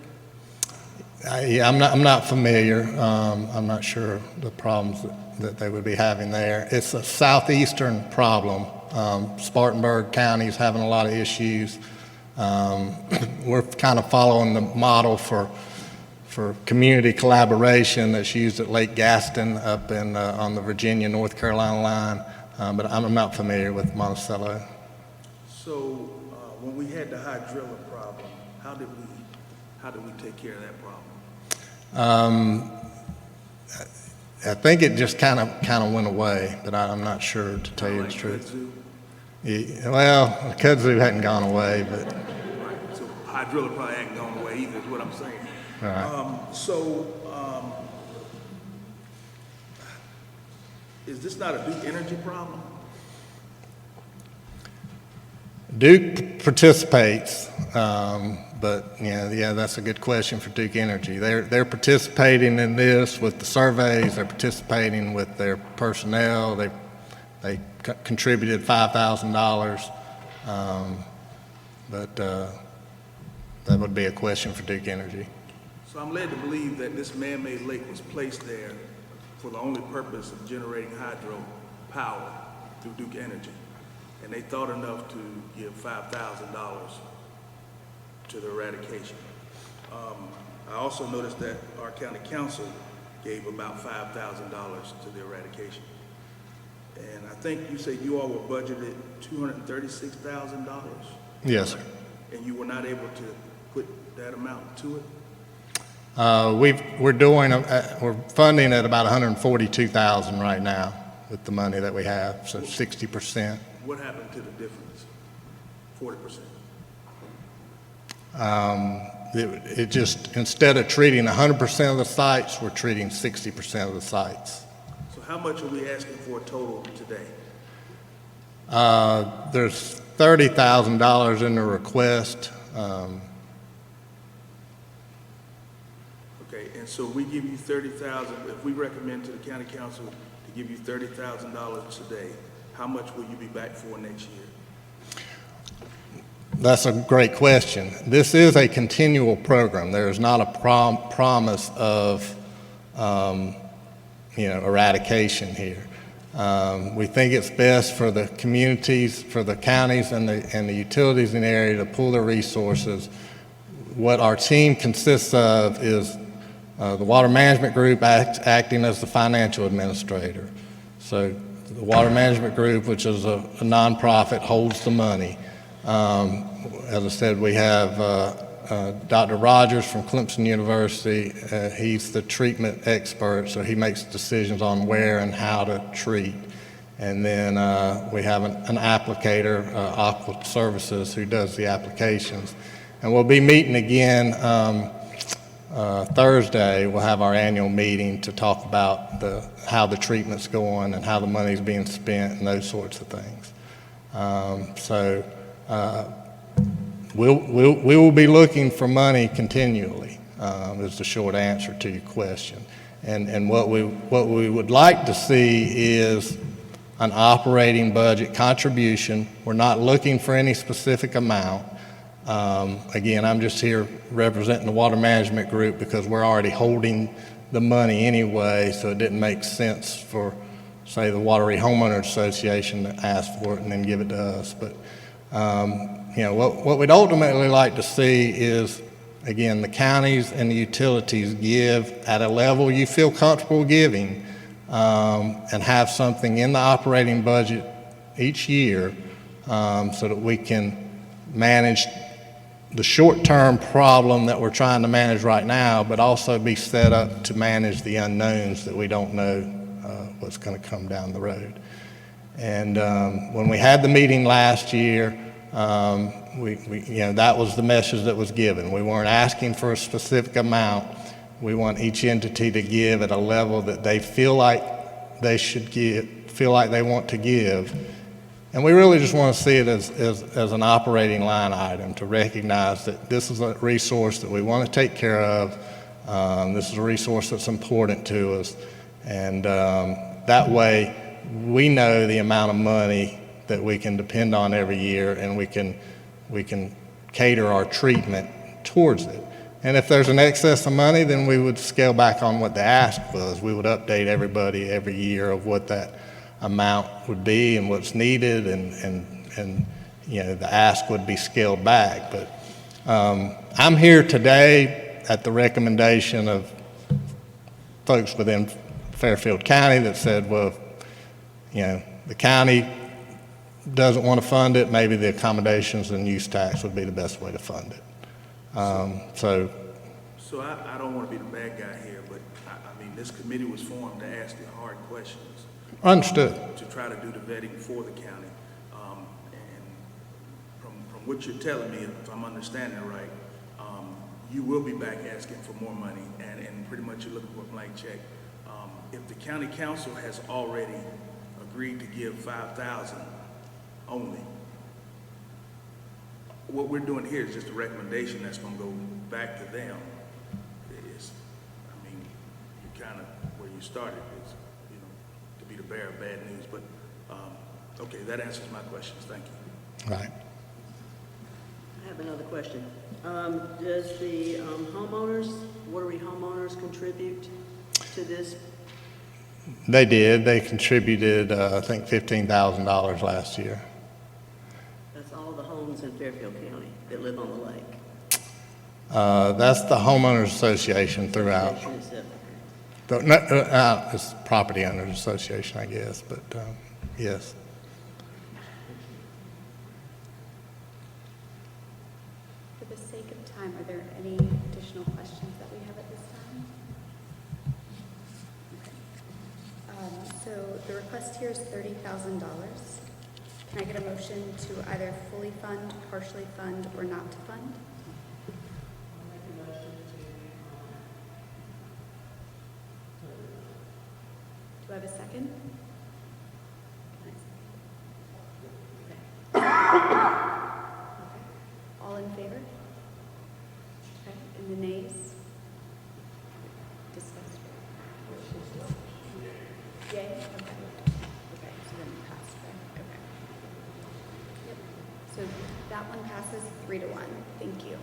S8: Yeah, I'm not familiar. I'm not sure the problems that they would be having there. It's a southeastern problem. Spartanburg County is having a lot of issues. We're kind of following the model for community collaboration that's used at Lake Gaston up in on the Virginia-North Carolina line, but I'm not familiar with Monticello.
S3: So when we had the hydrilla problem, how did we take care of that problem?
S8: I think it just kind of went away, but I'm not sure, to tell you the truth. Yeah, well, the kudzu hadn't gone away, but
S3: Right. So hydrilla probably hadn't gone away either, is what I'm saying.
S8: right.
S3: Is this not a Duke Energy problem?
S8: Duke participates, but yeah, that's a good question for Duke Energy. They're participating in this with the surveys. They're participating with their personnel. They contributed $5,000, but that would be a question for Duke Energy.
S3: So I'm led to believe that this man-made lake was placed there for the only purpose of generating hydro power through Duke Energy. And they thought enough to give $5,000 to the eradication. I also noticed that our county council gave about $5,000 to the eradication. And I think you said you all were budgeted $236,000?
S8: Yes, sir.
S3: And you were not able to put that amount to it?
S8: We're funding at about $142,000 right now with the money that we have, so 60%.
S3: What happened to the difference? 40%?
S8: It just, instead of treating 100% of the sites, we're treating 60% of the sites.
S3: So how much are we asking for total today?
S8: There's $30,000 in the request.
S3: Okay, and so we give you $30,000, if we recommend to the county council to give you $30,000 today, how much will you be back for next year?
S8: That's a great question. This is a continual program. There is not a promise of, eradication here. We think it's best for the communities, for the counties and the utilities in the area to pool their resources. What our team consists of is the Water Management Group acting as the financial administrator. So the Water Management Group, which is a nonprofit, holds the money. As I said, we have Dr. Rogers from Clemson University. He's the treatment expert, so he makes decisions on where and how to treat. And then we have an applicator, Aqua Services, who does the applications. And we'll be meeting again Thursday. We'll have our annual meeting to talk about how the treatment's going and how the money's being spent and those sorts of things. we will be looking for money continually, is the short answer to your question. And what we would like to see is an operating budget contribution. We're not looking for any specific amount. Again, I'm just here representing the Water Management Group because we're already holding the money anyway, so it didn't make sense for, say, the Watery Homeowners Association to ask for it and then give it to us. But you know, what we'd ultimately like to see is, again, the counties and the utilities give at a level you feel comfortable giving, and have something in the operating budget each year, so that we can manage the short-term problem that we're trying to manage right now, but also be set up to manage the unknowns that we don't know what's going to come down the road. And when we had the meeting last year, you know, that was the message that was given. We weren't asking for a specific amount. We want each entity to give at a level that they feel like they should give, feel like they want to give. And we really just want to see it as an operating line item, to recognize that this is a resource that we want to take care of. This is a resource that's important to us. And that way we know the amount of money that we can depend on every year, and we can cater our treatment towards it. And if there's an excess of money, then we would scale back on what the ask was. We would update everybody every year of what that amount would be and what's needed, and you know, the ask would be scaled back. But I'm here today at the recommendation of folks within Fairfield County that said, well, you know, the county doesn't want to fund it, maybe the accommodations and use tax would be the best way to fund it.
S3: So I don't want to be the bad guy here, but I mean, this committee was formed to ask the hard questions.
S8: Understood.
S3: To try to do the vetting for the county. And from what you're telling me, if I'm understanding right, you will be back asking for more money, and pretty much you're looking for a blank check. If the county council has already agreed to give $5,000 only, what we're doing here is just a recommendation that's going to go back to them. I mean, you kind of where you started is, you know, to be the bearer of bad news. But okay, that answers my questions. Thank you.
S8: Right.
S5: I have another question. Does the watery homeowners contribute to this?
S8: They did. They contributed, I think, $15,000 last year.
S5: That's all the homes in Fairfield County that live on the lake.
S8: That's the homeowners association throughout. It's property owners association, I guess, but yes.
S1: For the sake of time, are there any additional questions that we have at this time? Okay. So the request here is $30,000. Can I get a motion to either fully fund, partially fund, or not to fund? Do I have a second? Okay. All in favor? Okay. And the nays? Discussed. Yay? Okay. Okay, so then it passed, right? Okay. Yep. So that one passes 3-1. Thank you.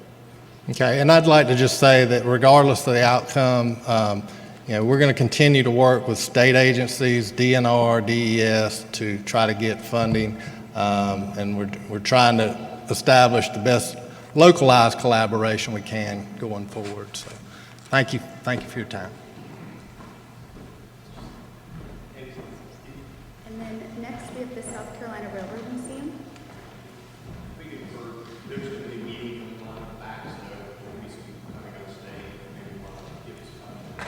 S8: Okay, and I'd like to just say that regardless of the outcome, you know, we're going to continue to work with state agencies, DNR, DES, to try to get funding, and we're trying to establish the best localized collaboration we can going forward. So, thank you for your time.
S1: And then next we have the South Carolina Railroad Museum.
S9: There's going to be a meeting on the back, so we'll be coming on stage, maybe want to give us time.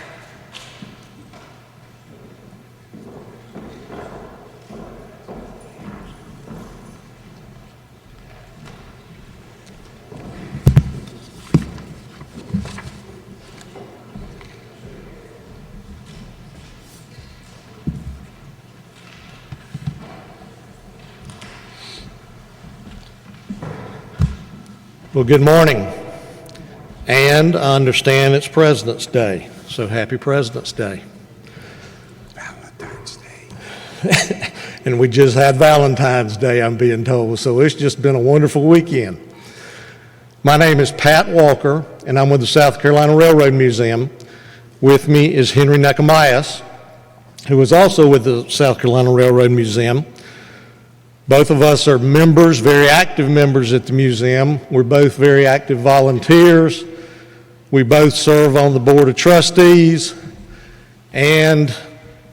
S8: Well, good morning. And I understand it's President's Day, so happy President's Day.
S3: Valentine's Day.
S8: And we just had Valentine's Day, I'm being told, so it's just been a wonderful weekend. My name is Pat Walker, and I'm with the South Carolina Railroad Museum. With me is Henry Nekomias, who is also with the South Carolina Railroad Museum. Both of us are members, very active members at the museum. We're both very active volunteers. We both serve on the Board of Trustees. And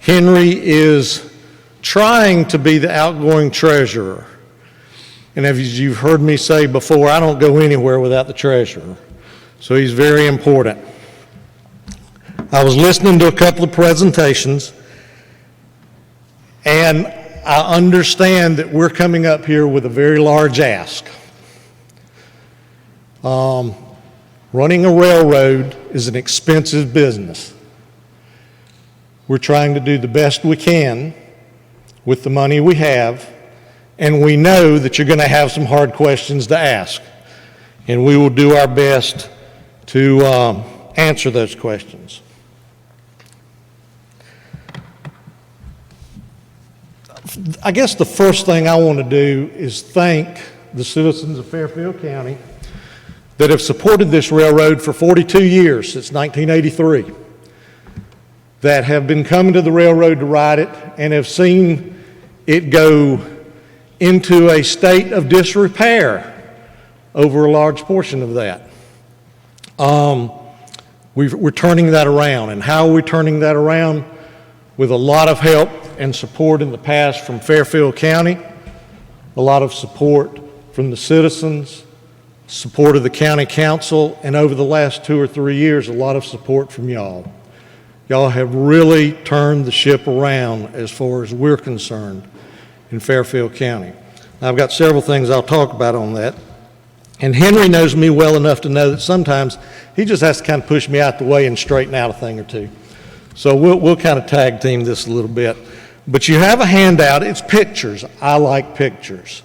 S8: Henry is trying to be the outgoing treasurer. And as you've heard me say before, I don't go anywhere without the treasurer. So he's very important. I was listening to a couple of presentations, and I understand that we're coming up here with a very large ask. Running a railroad is an expensive business. We're trying to do the best we can with the money we have, and we know that you're going to have some hard questions to ask, and we will do our best to answer those questions. I guess the first thing I want to do is thank the citizens of Fairfield County that have supported this railroad for 42 years, since 1983, that have been coming to the railroad to ride it and have seen it go into a state of disrepair over a large portion of that. We're turning that around, and how are we turning that around? With a lot of help and support in the past from Fairfield County, a lot of support from the citizens, support of the county council, and over the last 2 or 3 years, a lot of support from y'all. Y'all have really turned the ship around as far as we're concerned in Fairfield County. I've got several things I'll talk about on that. And Henry knows me well enough to know that sometimes he just has to kind of push me out the way and straighten out a thing or two. So we'll kind of tag team this a little bit. But you have a handout. It's pictures. I like pictures.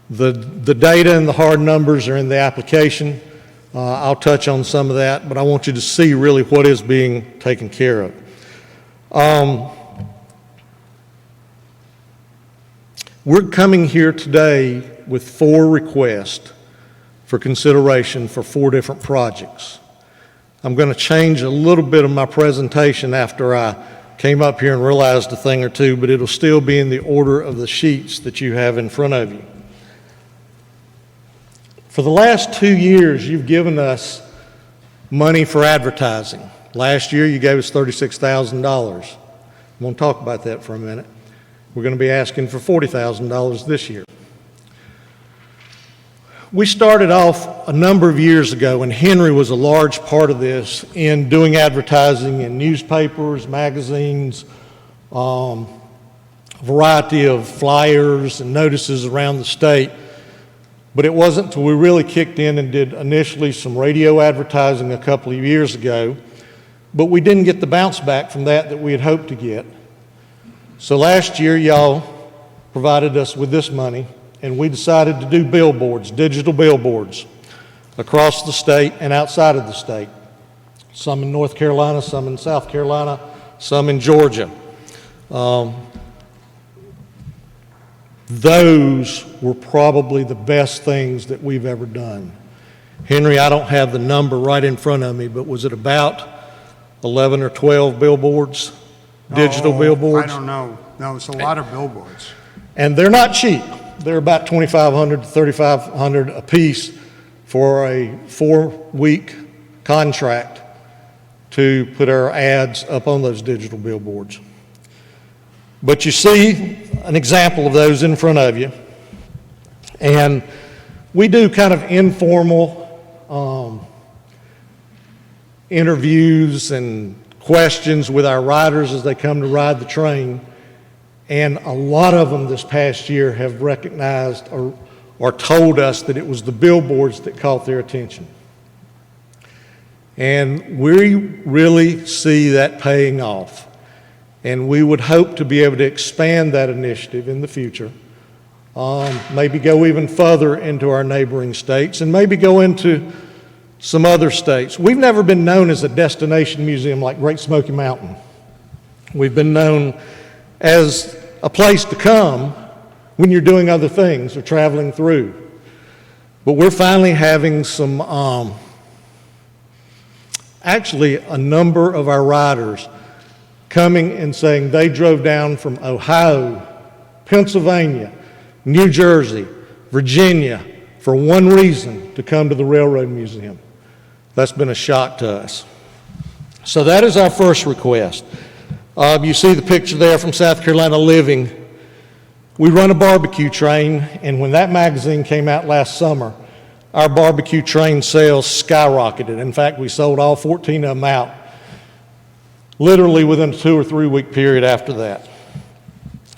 S8: The data and the hard numbers are in the application. I'll touch on some of that, but I want you to see really what is being taken care of. We're coming here today with 4 requests for consideration for 4 different projects. I'm going to change a little bit of my presentation after I came up here and realized a thing or two, but it'll still be in the order of the sheets that you have in front of you. For the last 2 years, you've given us money for advertising. Last year, you gave us $36,000. I'm going to talk about that for a minute. We're going to be asking for $40,000 this year. We started off a number of years ago, and Henry was a large part of this, in doing advertising in newspapers, magazines, a variety of flyers and notices around the state. But it wasn't until we really kicked in and did initially some radio advertising a couple of years ago, but we didn't get the bounce back from that we had hoped to get. So last year, y'all provided us with this money, and we decided to do billboards, digital billboards, across the state and outside of the state. Some in North Carolina, some in South Carolina, some in Georgia. Those were probably the best things that we've ever done. Henry, I don't have the number right in front of me, but was it about 11 or 12 billboards, digital billboards?
S10: I don't know. No, it's a lot of billboards.
S8: And they're not cheap. They're about $2,500 to $3,500 a piece for a 4-week contract to put our ads up on those digital billboards. But you see an example of those in front of you. And we do kind of informal interviews and questions with our riders as they come to ride the train. And a lot of them this past year have recognized or told us that it was the billboards that caught their attention. And we really see that paying off. And we would hope to be able to expand that initiative in the future maybe go even further into our neighboring states, and maybe go into some other states. We've never been known as a destination museum like Great Smoky Mountain. We've been known as a place to come when you're doing other things or traveling through. But we're finally having some, actually a number of our riders coming and saying they drove down from Ohio, Pennsylvania, New Jersey, Virginia, for one reason, to come to the Railroad Museum. That's been a shock to us. So that is our first request. You see the picture there from South Carolina Living. We run a barbecue train, and when that magazine came out last summer, our barbecue train sales skyrocketed. In fact, we sold all 14 of them out literally within a 2 or 3 week period after that.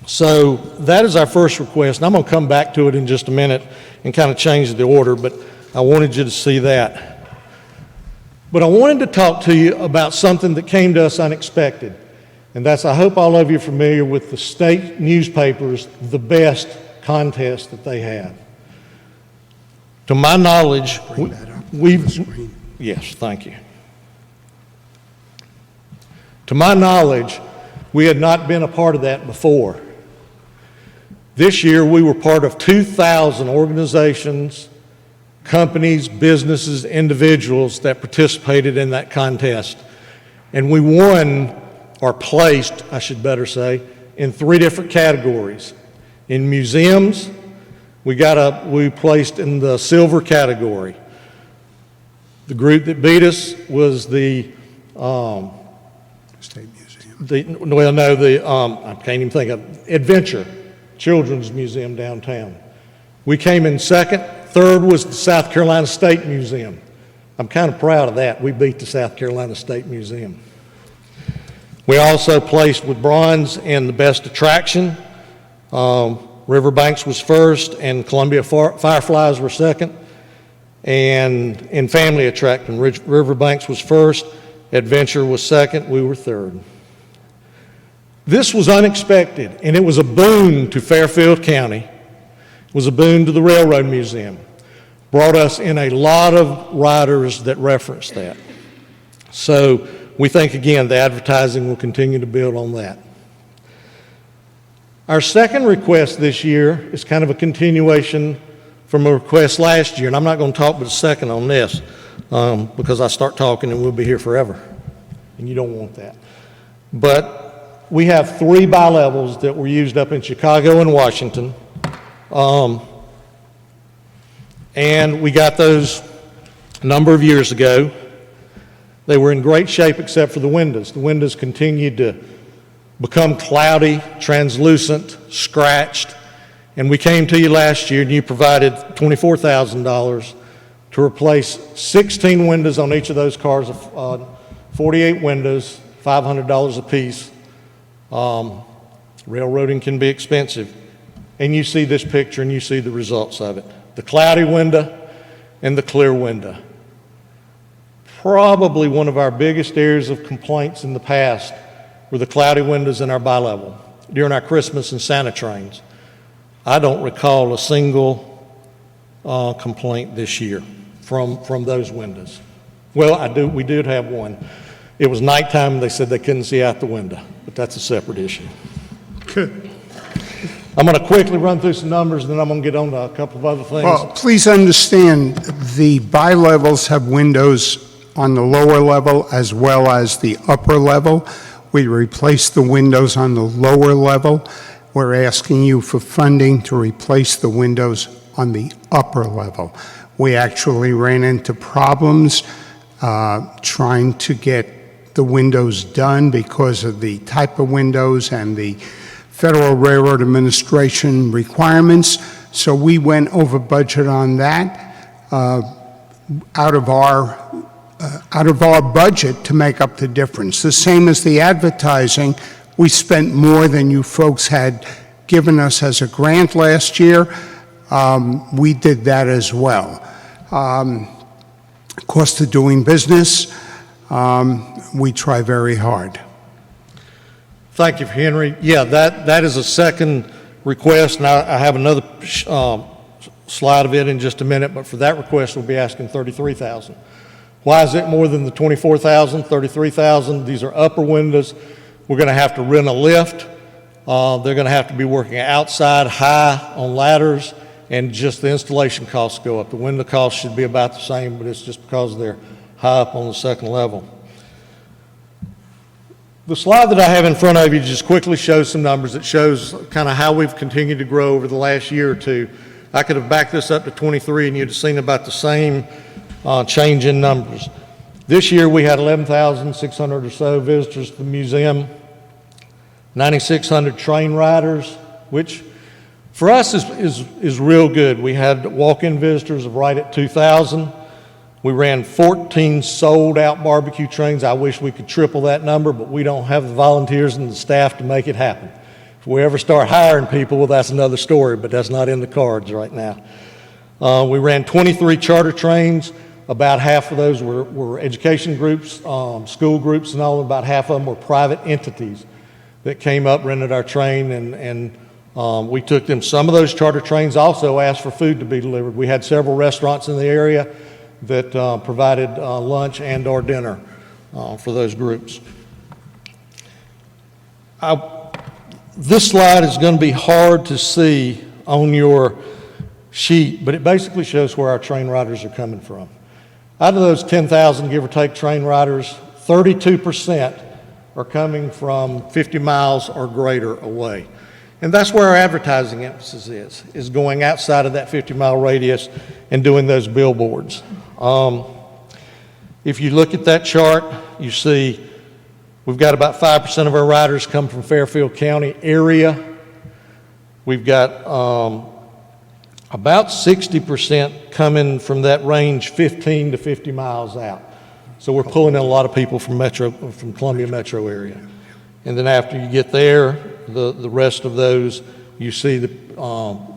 S8: So that is our first request, and I'm going to come back to it in just a minute and kind of change the order, but I wanted you to see that. But I wanted to talk to you about something that came to us unexpected, and that's, I hope all of you are familiar with the state newspapers, the best contest that they have. To my knowledge, yes, thank you. To my knowledge, we had not been a part of that before. This year, we were part of 2,000 organizations, companies, businesses, individuals that participated in that contest. And we won, or placed, I should better say, in 3 different categories. In museums, we placed in the silver category. The group that beat us was the
S10: State Museum.
S8: I can't even think of, Adventure Children's Museum downtown. We came in second. Third was the South Carolina State Museum. I'm kind of proud of that. We beat the South Carolina State Museum. We also placed with bronze in the best attraction. Riverbanks was first, and Columbia Fireflies were second. And in family attraction, Riverbanks was first, Adventure was second, we were third. This was unexpected, and it was a boon to Fairfield County. It was a boon to the Railroad Museum. Brought us in a lot of riders that referenced that. So we think, again, the advertising will continue to build on that. Our second request this year is kind of a continuation from a request last year, and I'm not going to talk but a second on this because I start talking and we'll be here forever, and you don't want that. But we have 3 bi-levels that were used up in Chicago and Washington, and we got those a number of years ago. They were in great shape except for the windows. The windows continued to become cloudy, translucent, scratched, and we came to you last year and you provided $24,000 to replace 16 windows on each of those cars, 48 windows, $500 a piece. Railroading can be expensive. And you see this picture and you see the results of it. The cloudy window and the clear window. Probably one of our biggest areas of complaints in the past were the cloudy windows in our bi-level during our Christmas and Santa trains. I don't recall a single complaint this year from those windows. Well, I do. We did have one. It was nighttime and they said they couldn't see out the window, but that's a separate issue.
S10: Good.
S8: I'm going to quickly run through some numbers and then I'm going to get on to a couple of other things.
S10: Well, please understand, the bi-levels have windows on the lower level as well as the upper level. We replaced the windows on the lower level. We're asking you for funding to replace the windows on the upper level. We actually ran into problems trying to get the windows done because of the type of windows and the Federal Railroad Administration requirements. So we went over budget on that out of our budget to make up the difference. The same as the advertising, we spent more than you folks had given us as a grant last year. We did that as well. Cost of doing business, we try very hard.
S8: Thank you, Henry. Yeah, that is a second request, and I have another slide of it in just a minute, but for that request, we'll be asking $33,000. Why is it more than the $24,000, $33,000? These are upper windows. We're going to have to rent a lift. They're going to have to be working outside high on ladders, and just the installation costs go up. The window costs should be about the same, but it's just because they're high up on the second level. The slide that I have in front of you just quickly shows some numbers. It shows kind of how we've continued to grow over the last year or two. I could have backed this up to 23 and you'd have seen about the same change in numbers. This year we had 11,600 or so visitors to the museum, 9,600 train riders, which for us is real good. We had walk-in visitors of right at 2,000. We ran 14 sold-out barbecue trains. I wish we could triple that number, but we don't have the volunteers and the staff to make it happen. If we ever start hiring people, well, that's another story, but that's not in the cards right now. We ran 23 charter trains. About half of those were education groups, school groups, and all. About half of them were private entities that came up, rented our train, and we took them. Some of those charter trains also asked for food to be delivered. We had several restaurants in the area that provided lunch and or dinner for those groups. This slide is going to be hard to see on your sheet, but it basically shows where our train riders are coming from. Out of those 10,000, give or take, train riders, 32% are coming from 50 miles or greater away. And that's where our advertising emphasis is going outside of that 50-mile radius and doing those billboards. If you look at that chart, you see we've got about 5% of our riders come from Fairfield County area. We've got about 60% coming from that range 15 to 50 miles out. So we're pulling in a lot of people from Columbia metro area. And then after you get there, the rest of those, you see the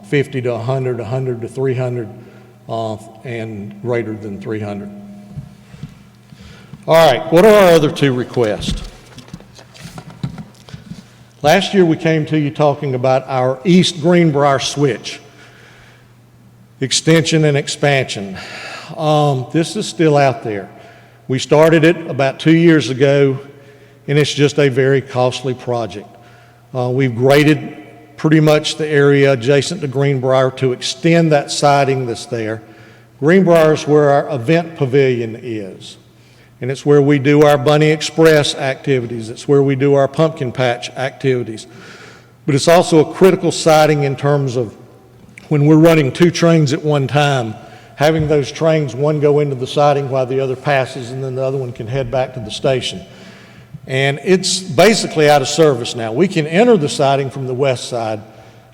S8: 50 to 100, 100 to 300, and greater than 300. All right, what are our other two requests? Last year we came to you talking about our East Greenbrier switch, extension and expansion. This is still out there. We started it about 2 years ago, and it's just a very costly project. We've graded pretty much the area adjacent to Greenbrier to extend that siding that's there. Greenbrier is where our event pavilion is, and it's where we do our Bunny Express activities. It's where we do our pumpkin patch activities. But it's also a critical siding in terms of when we're running two trains at one time, having those trains, one go into the siding while the other passes, and then the other one can head back to the station. And it's basically out of service now. We can enter the siding from the west side,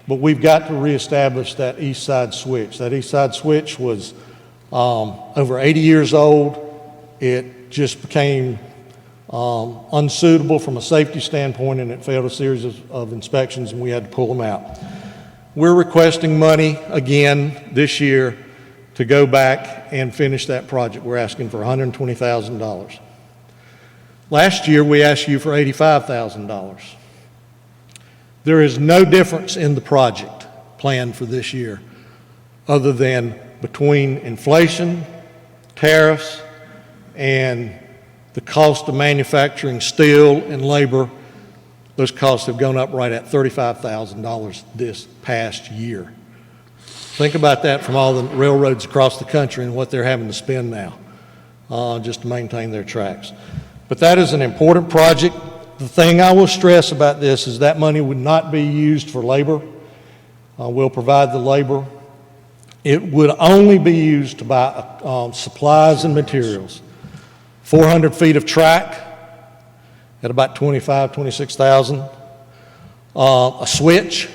S8: but we've got to reestablish that east side switch. That east side switch was over 80 years old. It just became unsuitable from a safety standpoint, and it failed a series of inspections, and we had to pull them out. We're requesting money again this year to go back and finish that project. We're asking for $120,000. Last year, we asked you for $85,000. There is no difference in the project planned for this year other than between inflation, tariffs, and the cost of manufacturing steel and labor. Those costs have gone up right at $35,000 this past year. Think about that from all the railroads across the country and what they're having to spend now just to maintain their tracks. But that is an important project. The thing I will stress about this is that money would not be used for labor. We'll provide the labor. It would only be used to buy supplies and materials. 400 feet of track at about $25,000, $26,000. A switch,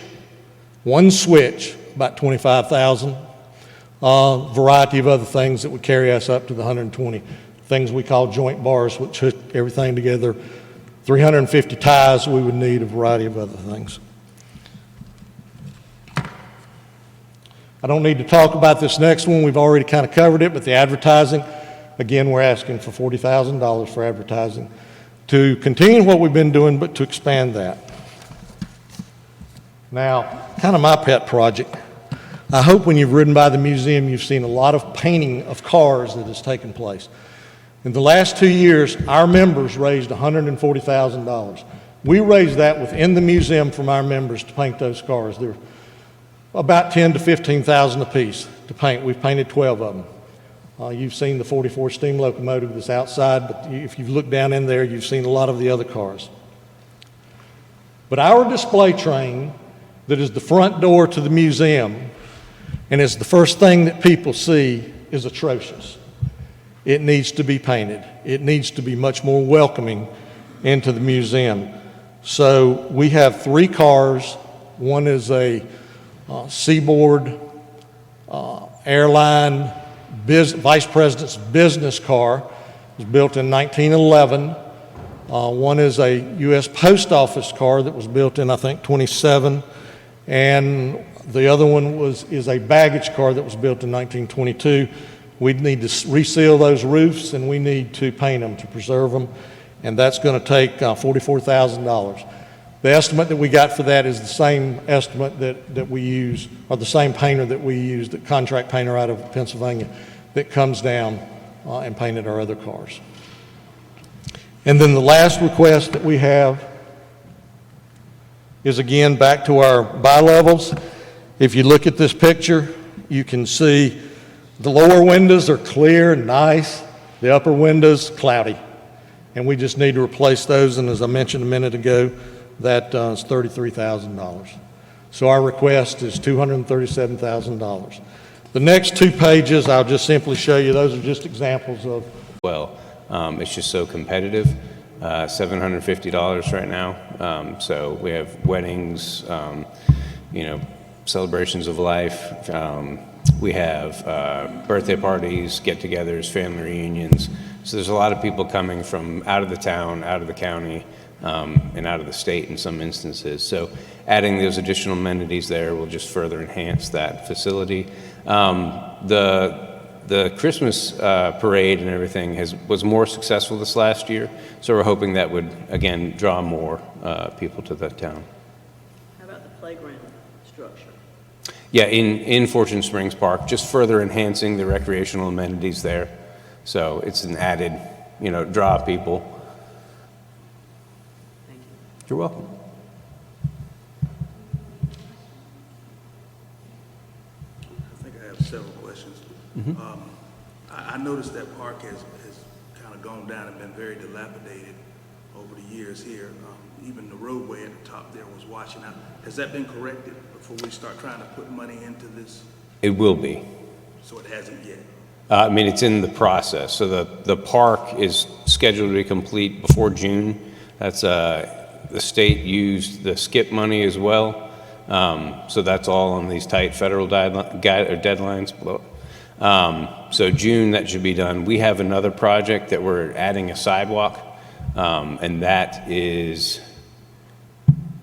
S8: one switch, about $25,000. Variety of other things that would carry us up to the 120. Things we call joint bars, which hook everything together. 350 ties we would need, a variety of other things. I don't need to talk about this next one. We've already kind of covered it, but the advertising, again, we're asking for $40,000 for advertising to continue what we've been doing, but to expand that. Now, kind of my pet project. I hope when you've ridden by the museum, you've seen a lot of painting of cars that has taken place. In the last 2 years, our members raised $140,000. We raised that within the museum from our members to paint those cars. They're about $10,000 to $15,000 a piece to paint. We've painted 12 of them. You've seen the 44 steam locomotive that's outside, but if you've looked down in there, you've seen a lot of the other cars. But our display train, that is the front door to the museum, and it's the first thing that people see, is atrocious. It needs to be painted. It needs to be much more welcoming into the museum. So we have 3 cars. One is a Seaboard Airline Vice President's business car. It was built in 1911. One is a U.S. Post Office car that was built in, I think, 27. And the other one is a baggage car that was built in 1922. We need to reseal those roofs, and we need to paint them to preserve them, and that's going to take $44,000. The estimate that we got for that is the same estimate that we use, or the same painter that we use, the contract painter out of Pennsylvania, that comes down and painted our other cars. And then the last request that we have is, again, back to our bi-levels. If you look at this picture, you can see the lower windows are clear and nice, the upper windows cloudy. And we just need to replace those, and as I mentioned a minute ago, that is $33,000. So our request is $237,000. The next 2 pages, I'll just simply show you, those are just examples of.
S11: Well, it's just so competitive, $750 right now. So we have weddings, celebrations of life. We have birthday parties, get-togethers, family reunions. So there's a lot of people coming from out of the town, out of the county, and out of the state in some instances. So adding those additional amenities there will just further enhance that facility. The Christmas parade and everything was more successful this last year, so we're hoping that would, again, draw more people to the town.
S5: How about the playground structure?
S11: Yeah, in Fortune Springs Park, just further enhancing the recreational amenities there. So it's an added, draw of people.
S5: Thank you.
S11: You're welcome.
S3: I think I have several questions. I noticed that park has kind of gone down and been very dilapidated over the years here. Even the roadway at the top there was washing out. Has that been corrected before we start trying to put money into this?
S11: It will be.
S3: So it hasn't yet?
S11: It's in the process. So the park is scheduled to be complete before June. That's the state used the skip money as well. So that's all on these tight federal deadlines. So June, that should be done. We have another project that we're adding a sidewalk, and that is,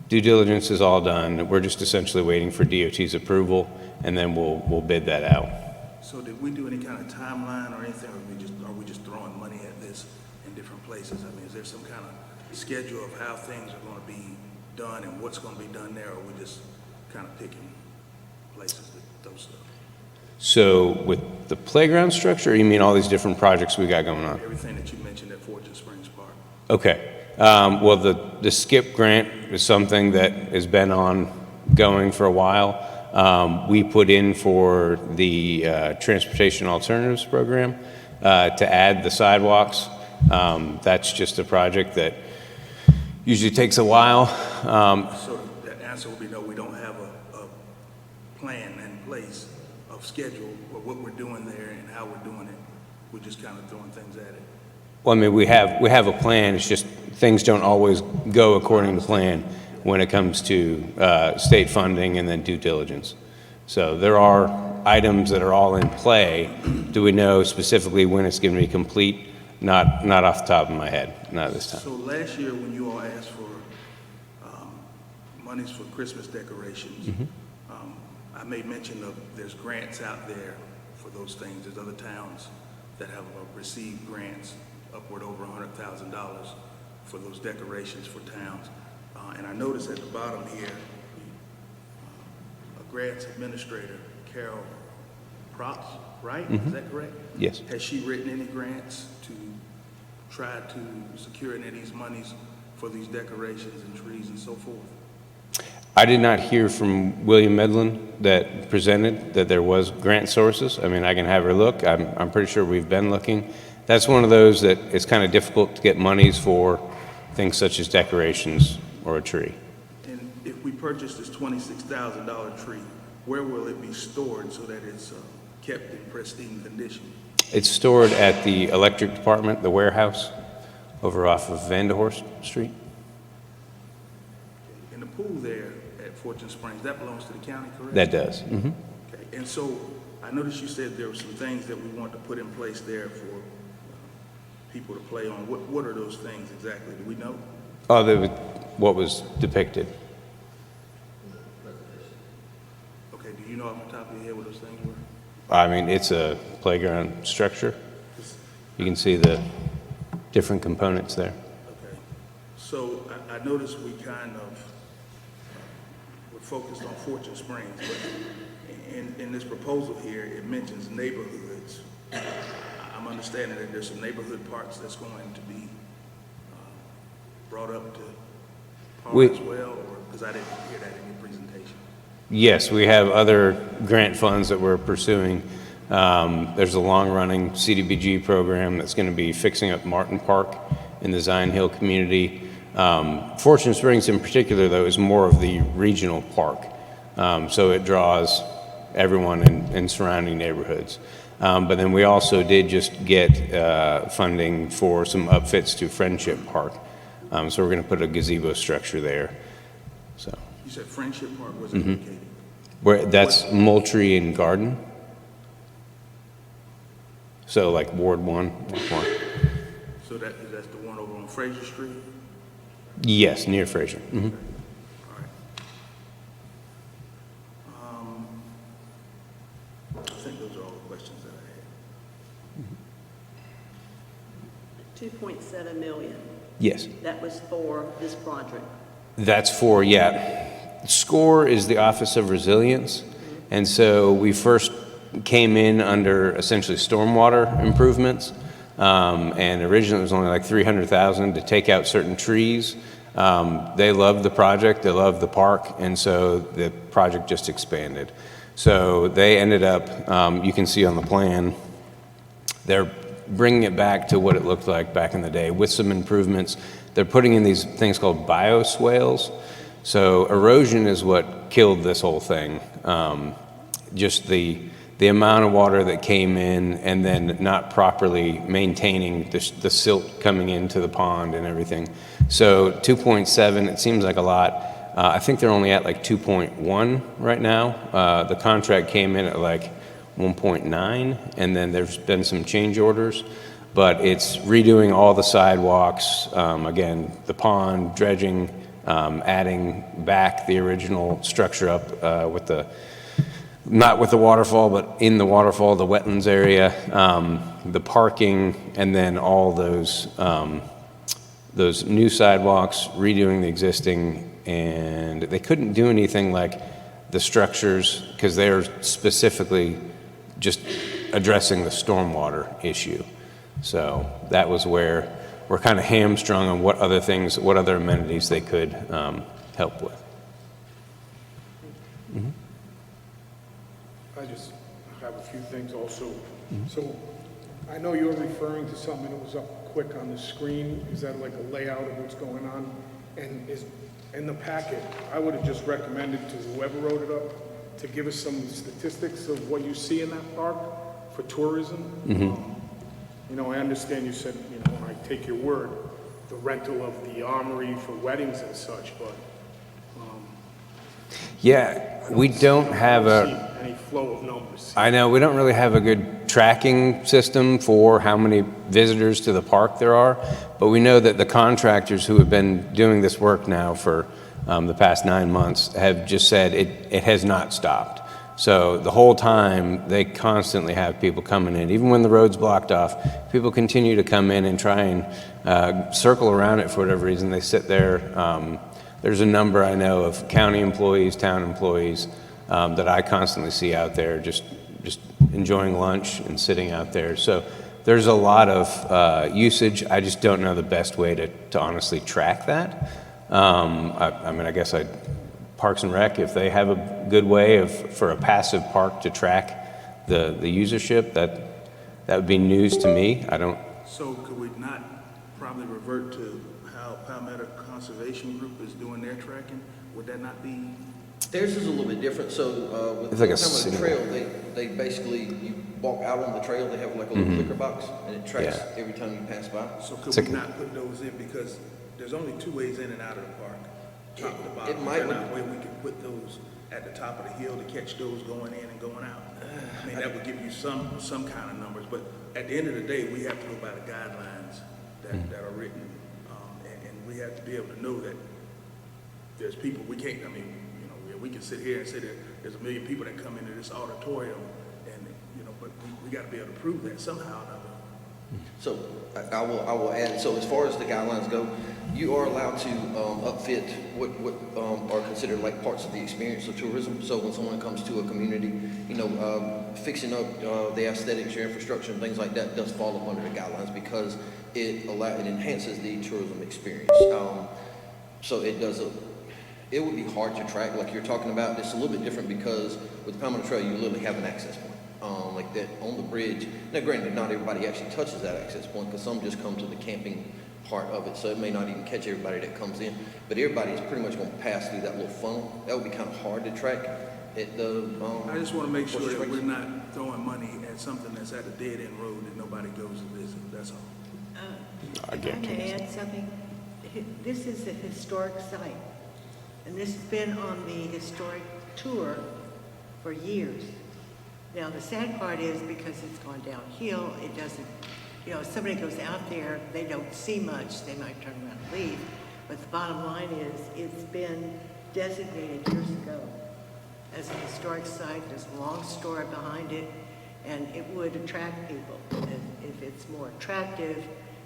S11: due diligence is all done. We're just essentially waiting for DOT's approval, and then we'll bid that out.
S3: So did we do any kind of timeline or anything, or are we just throwing money at this in different places? I mean, is there some kind of schedule of how things are going to be done and what's going to be done there, or are we just kind of picking places that those stuff?
S11: So with the playground structure, or you mean all these different projects we got going on?
S3: Everything that you mentioned at Fortune Springs Park.
S11: Okay. Well, the SKIP grant is something that has been ongoing for a while. We put in for the Transportation Alternatives Program to add the sidewalks. That's just a project that usually takes a while.
S3: So that answer would be no, we don't have a plan in place of schedule or what we're doing there and how we're doing it. We're just kind of throwing things at it.
S11: Well, we have a plan. It's just things don't always go according to plan when it comes to state funding and then due diligence. So there are items that are all in play. Do we know specifically when it's going to be complete? Not off the top of my head, not this time.
S3: So last year when you all asked for monies for Christmas decorations, I made mention of there's grants out there for those things. There's other towns that have received grants upward over $100,000 for those decorations for towns. And I noticed at the bottom here, Grants Administrator, Carol Props, right?
S11: Mm-hmm.
S3: Is that correct?
S11: Yes.
S3: Has she written any grants to try to secure any of these monies for these decorations and trees and so forth?
S11: I did not hear from William Medlin that presented that there was grant sources. I mean, I can have her look. I'm pretty sure we've been looking. That's one of those that it's kind of difficult to get monies for things such as decorations or a tree.
S3: And if we purchase this $26,000 tree, where will it be stored so that it's kept in pristine condition?
S11: It's stored at the electric department, the warehouse, over off of Vanderhorst Street.
S3: And the pool there at Fortune Springs, that belongs to the county, correct?
S11: That does. Mm-hmm.
S3: Okay. And so I noticed you said there were some things that we want to put in place there for people to play on. What are those things exactly? Do we know?
S11: Oh, what was depicted.
S3: Okay. Do you know off the top of your head what those things were?
S11: I mean, it's a playground structure. You can see the different components there.
S3: Okay. So I noticed we kind of we're focused on Fortune Springs, but in this proposal here, it mentions neighborhoods. I'm understanding that there's some neighborhood parks that's going to be brought up to par as well, or because I didn't hear that in your presentation.
S11: Yes, we have other grant funds that we're pursuing. There's a long-running CDBG program that's going to be fixing up Martin Park in the Zion Hill community. Fortune Springs in particular, though, is more of the regional park. So it draws everyone in surrounding neighborhoods. But then we also did just get funding for some upfits to Friendship Park. So we're going to put a gazebo structure there. So
S3: You said Friendship Park was located.
S11: that's Moultrie and Garden. So like Ward 1.
S3: So that's the one over on Fraser Street?
S11: Yes, near Fraser. Mm-hmm.
S3: All right. I think those are all the questions that I had.
S5: 2.7 million,
S11: Yes.
S5: that was for this project.
S11: That's for, SCORE is the Office of Resilience. And so we first came in under essentially stormwater improvements. And originally it was only like $300,000 to take out certain trees. They loved the project, they loved the park, and so the project just expanded. So they ended up, you can see on the plan, they're bringing it back to what it looked like back in the day with some improvements. They're putting in these things called bioswales. So erosion is what killed this whole thing. Just the amount of water that came in and then not properly maintaining the silt coming into the pond and everything. So 2.7, it seems like a lot. I think they're only at like 2.1 right now. The contract came in at like 1.9, and then there's been some change orders. But it's redoing all the sidewalks, again, the pond, dredging, adding back the original structure up with the, not with the waterfall, but in the waterfall, the wetlands area, the parking, and then all those new sidewalks, redoing the existing, and they couldn't do anything like the structures because they're specifically just addressing the stormwater issue. So that was where we're kind of hamstrung on what other things, what other amenities they could help with. Mm-hmm.
S12: I just have a few things also. So I know you're referring to something that was up quick on the screen. Is that like a layout of what's going on? And is in the packet, I would have just recommended to whoever wrote it up to give us some statistics of what you see in that park for tourism. You know, I understand you said, you know, I take your word, the rental of the armory for weddings and such, but
S11: Yeah, we don't have a,
S12: any flow of numbers.
S11: I know, we don't really have a good tracking system for how many visitors to the park there are, but we know that the contractors who have been doing this work now for the past 9 months have just said it has not stopped. So the whole time, they constantly have people coming in. Even when the road's blocked off, people continue to come in and try and circle around it for whatever reason. They sit there. There's a number I know of county employees, town employees, that I constantly see out there, just enjoying lunch and sitting out there. So there's a lot of usage. I just don't know the best way to honestly track that. I mean, I guess Parks and Rec, if they have a good way for a passive park to track the usership, that would be news to me. I don't.
S3: So could we not probably revert to how Palmetto Conservation Group is doing their tracking? Would that not be?
S2: Theirs is a little bit different, so with
S11: It's like a
S2: the trail, they basically, you walk out on the trail, they have like a little clicker box, and it tracks every time you pass by.
S3: So could we not put those in, because there's only two ways in and out of the park, top to bottom.
S2: It might
S3: Is there not a way we could put those at the top of the hill to catch those going in and going out? I mean, that would give you some kind of numbers, but at the end of the day, we have to go by the guidelines that are written, and we have to be able to know that there's people, we can't, I mean, we can sit here and say that there's 1 million people that come into this auditorium, and but we got to be able to prove that somehow or another.
S2: So I will add, so as far as the guidelines go, you are allowed to upfit what are considered like parts of the experience of tourism. So when someone comes to a community, fixing up the aesthetics, your infrastructure and things like that does fall up under the guidelines because it enhances the tourism experience. So it does it would be hard to track, like you're talking about. It's a little bit different because with the Palmetto Trail, you literally have an access point, like that on the bridge. Now, granted, not everybody actually touches that access point because some just come to the camping part of it, so it may not even catch everybody that comes in. But everybody is pretty much going to pass through that little funnel. That would be kind of hard to track at the.
S3: I just want to make sure that we're not throwing money at something that's at a dead end road that nobody goes to visit. That's all.
S13: If I may add something, this is a historic site, and this has been on the historic tour for years. Now, the sad part is because it's gone downhill, it doesn't, if somebody goes out there, they don't see much, they might turn around and leave. But the bottom line is, it's been designated years ago as a historic site. There's a long story behind it, and it would attract people. And if it's more attractive,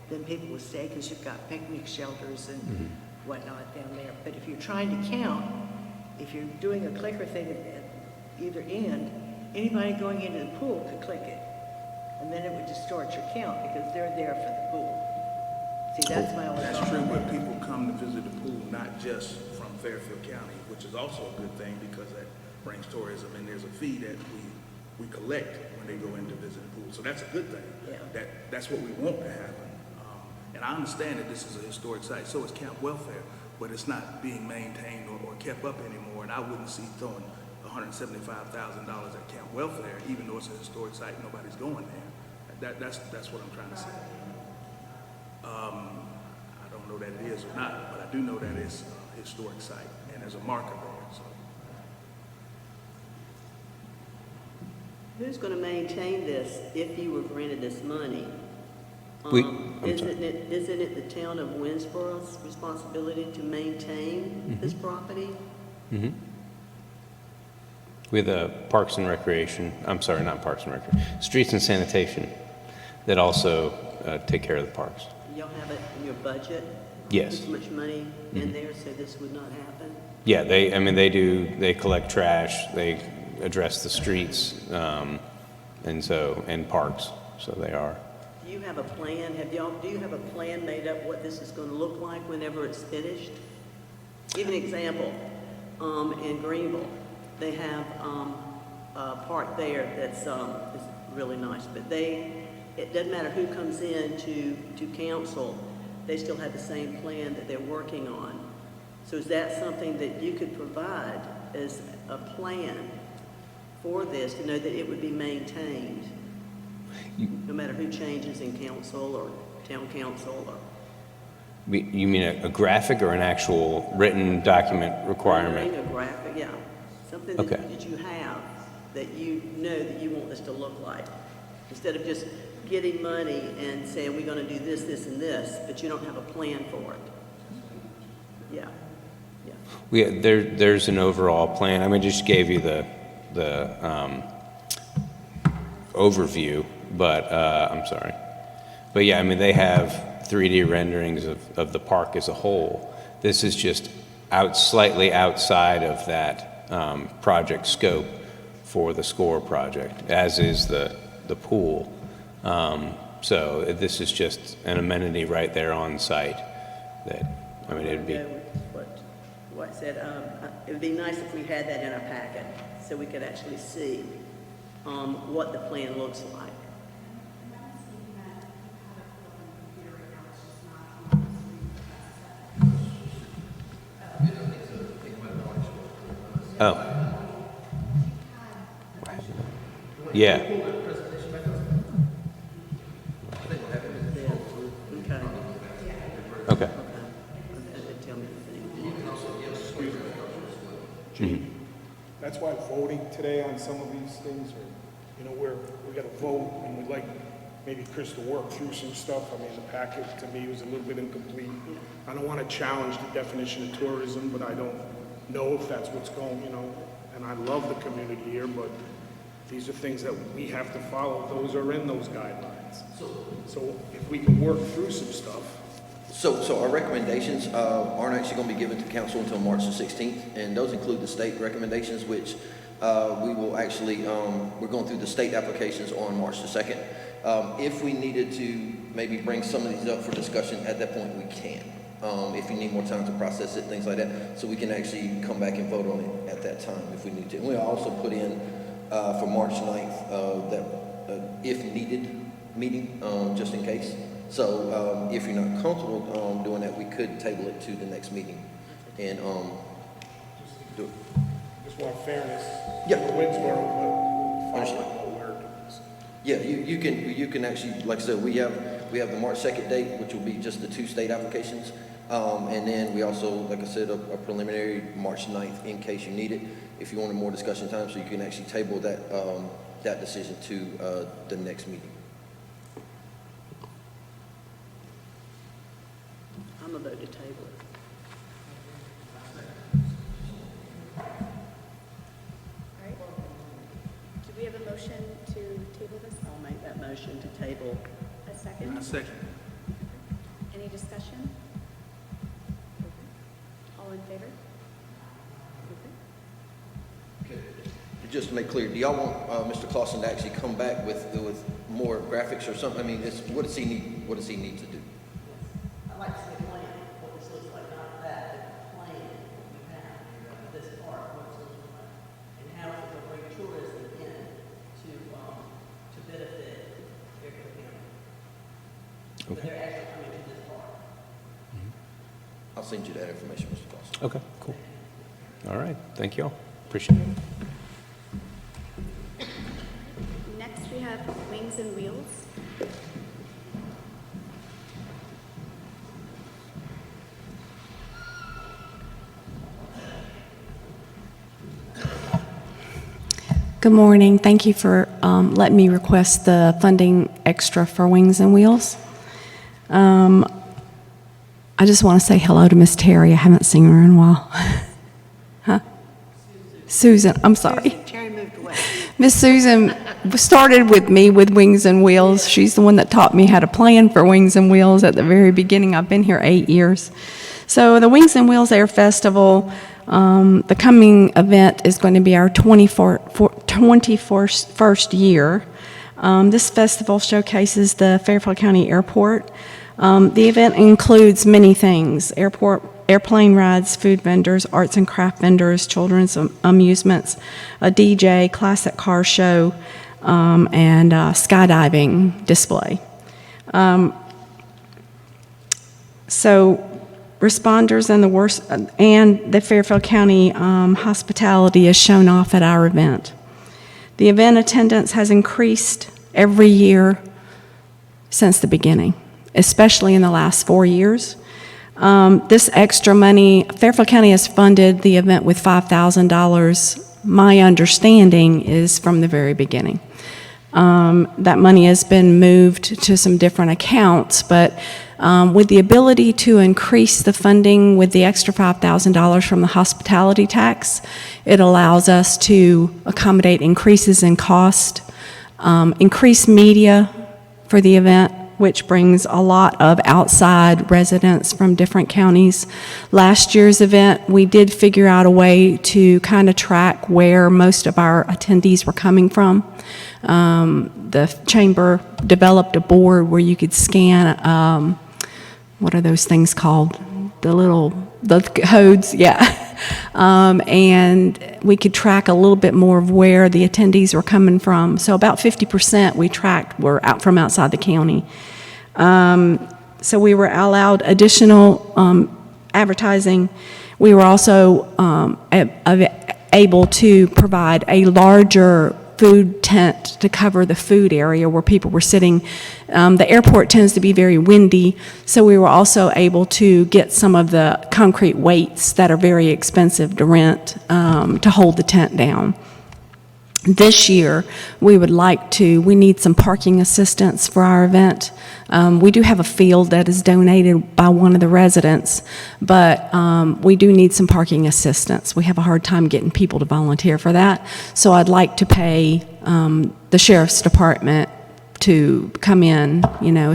S13: then people will stay because you've got picnic shelters and whatnot down there. But if you're trying to count, if you're doing a clicker thing at either end, anybody going into the pool could click it. And then it would distort your count because they're there for the pool. See, that's my only
S3: That's true, but people come to visit the pool not just from Fairfield County, which is also a good thing because that brings tourism, and there's a fee that we collect when they go in to visit the pool. So that's a good thing.
S13: Yeah.
S3: That's what we want to happen. And I understand that this is a historic site, so is Camp Welfare, but it's not being maintained or kept up anymore. And I wouldn't see throwing $175,000 at Camp Welfare, even though it's a historic site, nobody's going there. That's what I'm trying to say. I don't know that it is or not, but I do know that it's a historic site, and there's a marker there. So.
S5: Who's going to maintain this if you were granted this money? Isn't it the town of Winsboro's responsibility to maintain this property?
S11: Mm-hmm. We have the Parks and Recreation, I'm sorry, not Parks and Recreation, Streets and Sanitation that also take care of the parks.
S5: Y'all have it in your budget?
S11: Yes.
S5: This much money in there so this would not happen?
S11: Yeah, they collect trash, they address the streets, and parks, so they are.
S5: Do you have a plan? Do you have a plan made up what this is going to look like whenever it's finished? Give an example. In Greenville, they have a park there that's is really nice, but it doesn't matter who comes in to council, they still have the same plan that they're working on. So is that something that you could provide as a plan for this to know that it would be maintained? No matter who changes in council or town council or...
S11: You mean a graphic or an actual written document requirement?
S5: A graphic, yeah. Something that you have that you know that you want this to look like. Instead of just getting money and saying we're going to do this, this, and this, but you don't have a plan for it. Yeah.
S11: There's an overall plan. I mean, just gave you the overview, but I'm sorry. But yeah, I mean, they have 3D renderings of the park as a whole. This is just slightly outside of that project scope for the SCORE project, as is the pool. So this is just an amenity right there on site that, I mean, it'd be.
S5: Go with what I said, it would be nice if we had that in our packet, so we could actually see what the plan looks like.
S11: Oh. Yeah. Okay.
S5: Tell me
S12: That's why voting today on some of these things, or, you know, where we got to vote, and we'd like maybe Chris to work through some stuff. I mean, the packet to me was a little bit incomplete. I don't want to challenge the definition of tourism, but I don't know if that's what's going, you know, and I love the community here, but these are things that we have to follow. Those are in those guidelines. So if we can work through some stuff.
S2: So our recommendations aren't actually going to be given to council until March the 16th, and those include the state recommendations, which we will actually, we're going through the state applications on March the 2nd. If we needed to maybe bring some of these up for discussion at that point, we can. If you need more time to process it, things like that, so we can actually come back and vote on it at that time if we need to. And we'll also put in for March 9th that if needed meeting, just in case. So if you're not comfortable doing that, we could table it to the next meeting and do it.
S12: Just want fairness.
S2: Yeah.
S12: The Winsboro, but
S2: Understand. Yeah, you can actually, like I said, we have the March 2nd date, which will be just the 2 state applications. And then we also, like I said, a preliminary March 9th in case you need it, if you wanted more discussion time, so you can actually table that, that decision to the next meeting.
S5: I'm a vote to table it.
S1: All right. Do we have a motion to table this?
S5: I'll make that motion to table.
S1: A second?
S3: A second.
S1: Any discussion? All in favor?
S2: Just to make clear, do y'all want Mr. Clausen to actually come back with more graphics or something? I mean, what does he need? What does he need to do?
S5: I'd like to see a plan, what this looks like, not that, but plan what we have for this park, what it looks like, and how it will bring tourism in to benefit Fairfield County. But they're actually coming to this park.
S2: I'll send you that information, Mr. Clausen.
S11: Okay, cool. All right, thank you all. Appreciate it.
S1: Next, we have Wings and Wheels.
S14: Good morning. Thank you for letting me request the funding extra for Wings and Wheels. I just want to say hello to Miss Terry. I haven't seen her in a while. Huh? Susan, I'm sorry.
S13: Terry moved away.
S14: Miss Susan started with me with Wings and Wheels. She's the one that taught me how to plan for Wings and Wheels at the very beginning. I've been here 8 years. So the Wings and Wheels Air Festival, the coming event is going to be our 21st year. This festival showcases the Fairfield County Airport. The event includes many things: airplane rides, food vendors, arts and craft vendors, children's amusements, a DJ, classic car show, and skydiving display. So responders and the Fairfield County hospitality is shown off at our event. The event attendance has increased every year since the beginning, especially in the last 4 years. This extra money, Fairfield County has funded the event with $5,000. My understanding is from the very beginning. That money has been moved to some different accounts, but with the ability to increase the funding with the extra $5,000 from the hospitality tax, it allows us to accommodate increases in cost, increase media for the event, which brings a lot of outside residents from different counties. Last year's event, we did figure out a way to kind of track where most of our attendees were coming from. The chamber developed a board where you could scan, what are those things called? The codes, yeah. And we could track a little bit more of where the attendees were coming from. So about 50% we tracked were out from outside the county. So we were allowed additional advertising. We were also able to provide a larger food tent to cover the food area where people were sitting. The airport tends to be very windy, so we were also able to get some of the concrete weights that are very expensive to rent to hold the tent down. This year, we need some parking assistance for our event. We do have a field that is donated by one of the residents, but we do need some parking assistance. We have a hard time getting people to volunteer for that. So I'd like to pay the sheriff's department to come in,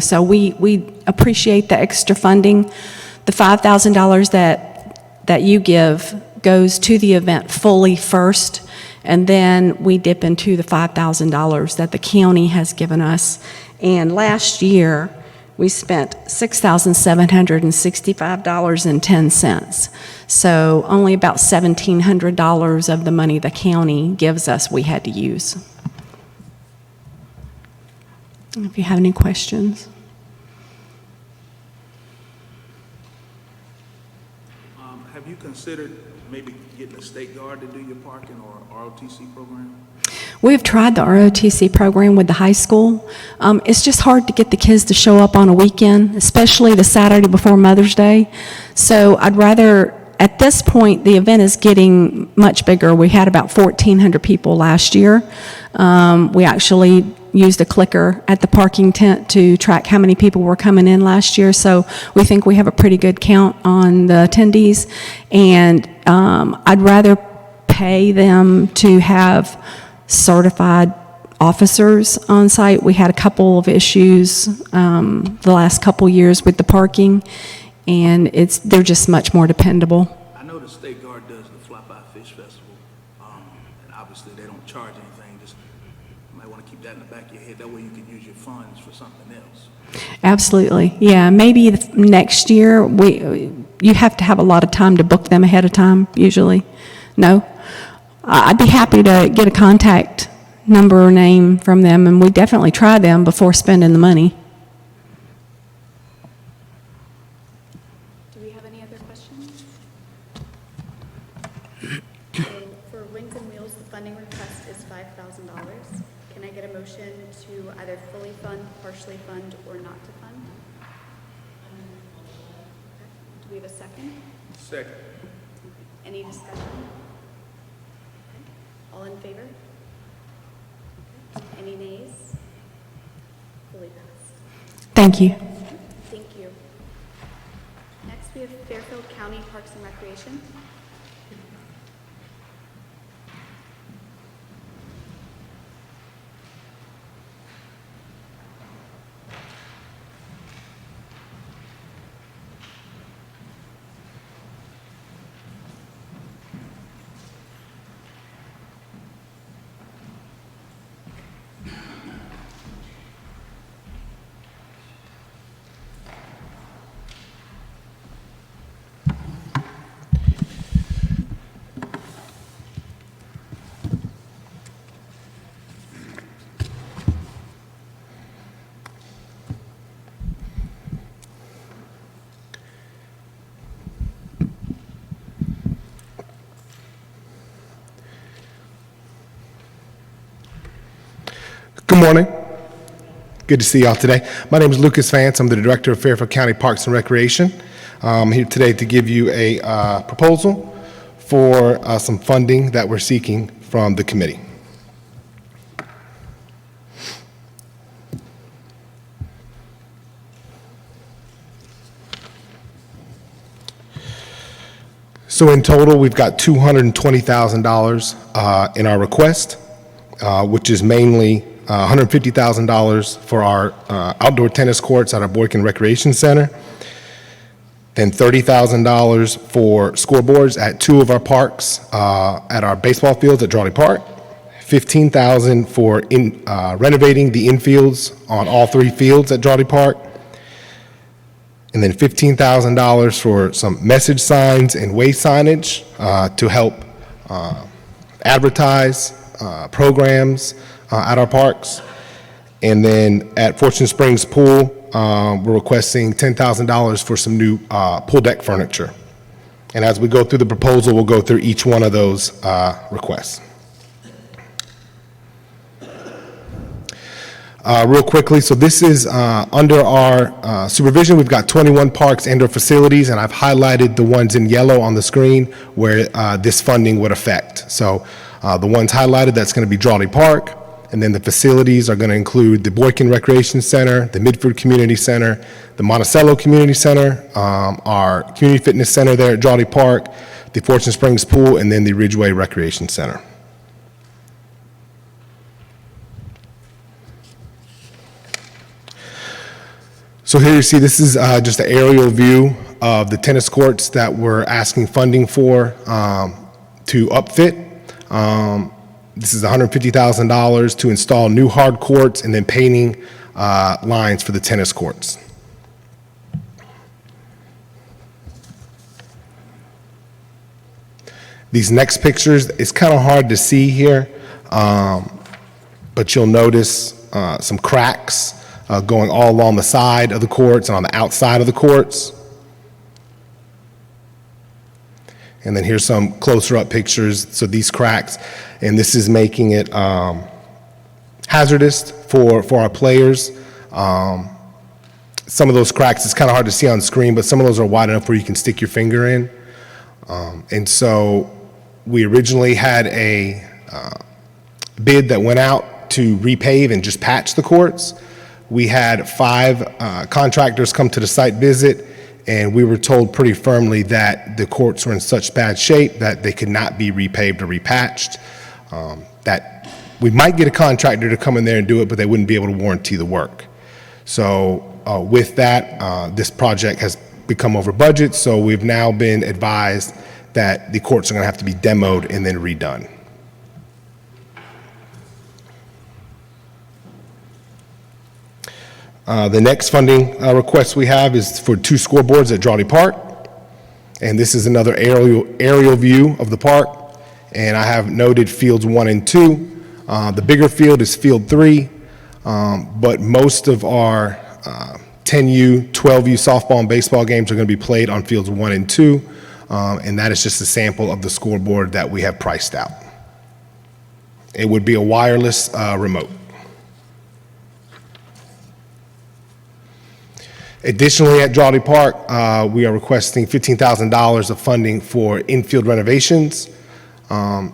S14: So we appreciate the extra funding. The $5,000 that you give goes to the event fully first, and then we dip into the $5,000 that the county has given us. And last year, we spent $6,765.10. So only about $1,700 of the money the county gives us we had to use. If you have any questions.
S3: Have you considered maybe getting a state guard to do your parking or ROTC program?
S14: We've tried the ROTC program with the high school. It's just hard to get the kids to show up on a weekend, especially the Saturday before Mother's Day. So I'd rather, at this point, the event is getting much bigger. We had about 1,400 people last year. We actually used a clicker at the parking tent to track how many people were coming in last year. So we think we have a pretty good count on the attendees. And I'd rather pay them to have certified officers on site. We had a couple of issues the last couple years with the parking, and they're just much more dependable.
S3: I know the state guard does the Fly By Fish Festival, and obviously they don't charge anything. Just you might want to keep that in the back of your head. That way you can use your funds for something else.
S14: Absolutely, yeah. Maybe next year you have to have a lot of time to book them ahead of time. Usually, no. I'd be happy to get a contact number or name from them, and we definitely try them before spending the money.
S1: Do we have any other questions? So for Wings and Wheels, the funding request is $5,000. Can I get a motion to either fully fund, partially fund, or not to fund? Do we have a second?
S3: Second.
S1: Any discussion? All in favor? Any nays? Fully passed.
S14: Thank you.
S1: Thank you. Next, we have Fairfield County Parks and Recreation.
S15: Good morning. Good to see y'all today. My name is Lucas Vance. I'm the Director of Fairfield County Parks and Recreation. I'm here today to give you a proposal for some funding that we're seeking from the committee. So in total, we've got $220,000 in our request, which is mainly $150,000 for our outdoor tennis courts at our Boykin Recreation Center, then $30,000 for scoreboards at 2 of our parks, at our baseball fields at Drawley Park, $15,000 for renovating the infields on all 3 fields at Drawley Park, and then $15,000 for some message signs and way signage to help advertise programs at our parks. And then at Fortune Springs Pool, we're requesting $10,000 for some new pool deck furniture. And as we go through the proposal, we'll go through each one of those requests. Real quickly, so this is under our supervision. We've got 21 parks and/or facilities, and I've highlighted the ones in yellow on the screen where this funding would affect. So the ones highlighted, that's going to be Drawley Park, and then the facilities are going to include the Boykin Recreation Center, the Midford Community Center, the Monticello Community Center, our Community Fitness Center there at Drawley Park, the Fortune Springs Pool, and then the Ridgeway Recreation Center. So here you see, this is just an aerial view of the tennis courts that we're asking funding for to upfit. This is $150,000 to install new hard courts and then painting lines for the tennis courts. These next pictures, it's kind of hard to see here, but you'll notice some cracks going all along the side of the courts and on the outside of the courts. And then here's some closer up pictures. So these cracks, and this is making it hazardous for our players. Some of those cracks, it's kind of hard to see on the screen, but some of those are wide enough where you can stick your finger in. And so we originally had a bid that went out to repave and just patch the courts. We had 5 contractors come to the site visit, and we were told pretty firmly that the courts were in such bad shape that they could not be repaved or repatched, that we might get a contractor to come in there and do it, but they wouldn't be able to warranty the work. So with that, this project has become over budget, so we've now been advised that the courts are going to have to be demoed and then redone. The next funding request we have is for 2 scoreboards at Drawley Park. And this is another aerial view of the park. And I have noted fields 1 and 2. The bigger field is field 3, but most of our 10U, 12U softball and baseball games are going to be played on fields 1 and 2. And that is just a sample of the scoreboard that we have priced out. It would be a wireless remote. Additionally, at Drawley Park, we are requesting $15,000 of funding for infield renovations. The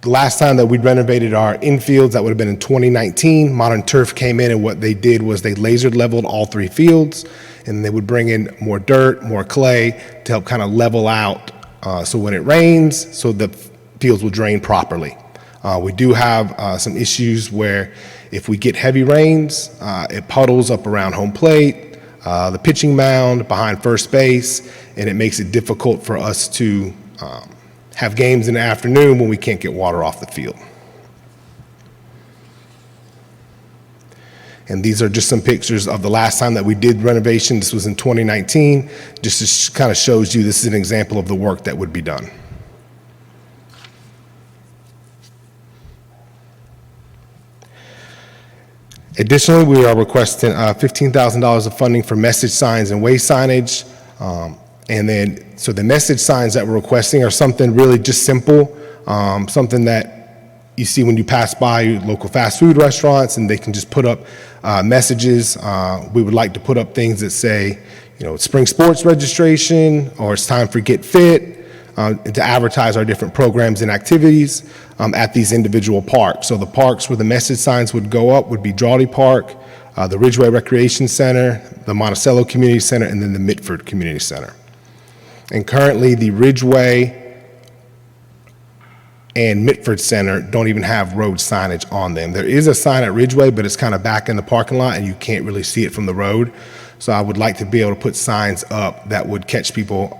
S15: last time that we renovated our infields, that would have been in 2019. Modern Turf came in, and what they did was they laser leveled all 3 fields, and they would bring in more dirt, more clay to help kind of level out so when it rains, so the fields will drain properly. We do have some issues where if we get heavy rains, it puddles up around home plate, the pitching mound, behind first base, and it makes it difficult for us to have games in the afternoon when we can't get water off the field. And these are just some pictures of the last time that we did renovation. This was in 2019. Just to kind of shows you this is an example of the work that would be done. Additionally, we are requesting $15,000 of funding for message signs and way signage. And then, so the message signs that we're requesting are something really just simple, something that you see when you pass by your local fast food restaurants, and they can just put up messages. We would like to put up things that say, you know, spring sports registration, or it's time for Get Fit, to advertise our different programs and activities at these individual parks. So the parks where the message signs would go up would be Drawley Park, the Ridgeway Recreation Center, the Monticello Community Center, and then the Mitford Community Center. And currently the Ridgeway and Mitford Center don't even have road signage on them. There is a sign at Ridgeway, but it's kind of back in the parking lot and you can't really see it from the road. So I would like to be able to put signs up that would catch people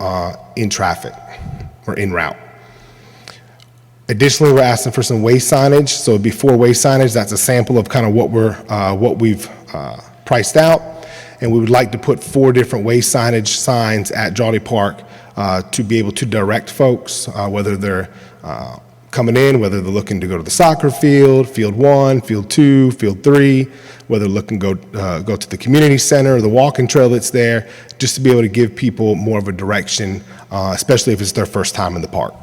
S15: in traffic or en route. Additionally, we're asking for some way signage. So before way signage, that's a sample of kind of what we've priced out. And we would like to put 4 different way signage signs at Jolly Park to be able to direct folks, whether they're coming in, whether they're looking to go to the soccer field, field 1, field 2, field 3, whether they're looking to go to the community center or the walking trail that's there, just to be able to give people more of a direction, especially if it's their first time in the park.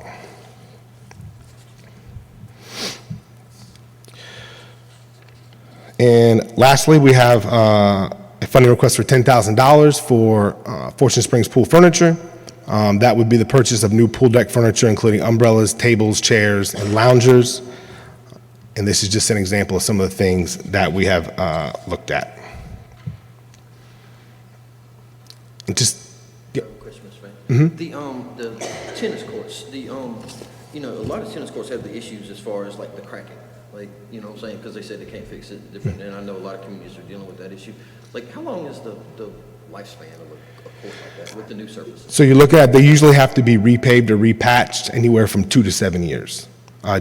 S15: And lastly, we have a funding request for $10,000 for Fortune Springs pool furniture. That would be the purchase of new pool deck furniture, including umbrellas, tables, chairs, and loungers. And this is just an example of some of the things that we have looked at. And just, yeah.
S2: Question, Mr. Van. The tennis courts, a lot of tennis courts have the issues as far as like the cracking. Like, you know what I'm saying? Because they said they can't fix it different, and I know a lot of communities are dealing with that issue. Like, how long is the lifespan of a court like that with the new surfaces?
S15: So you look at, they usually have to be repaved or repatched anywhere from 2 to 7 years,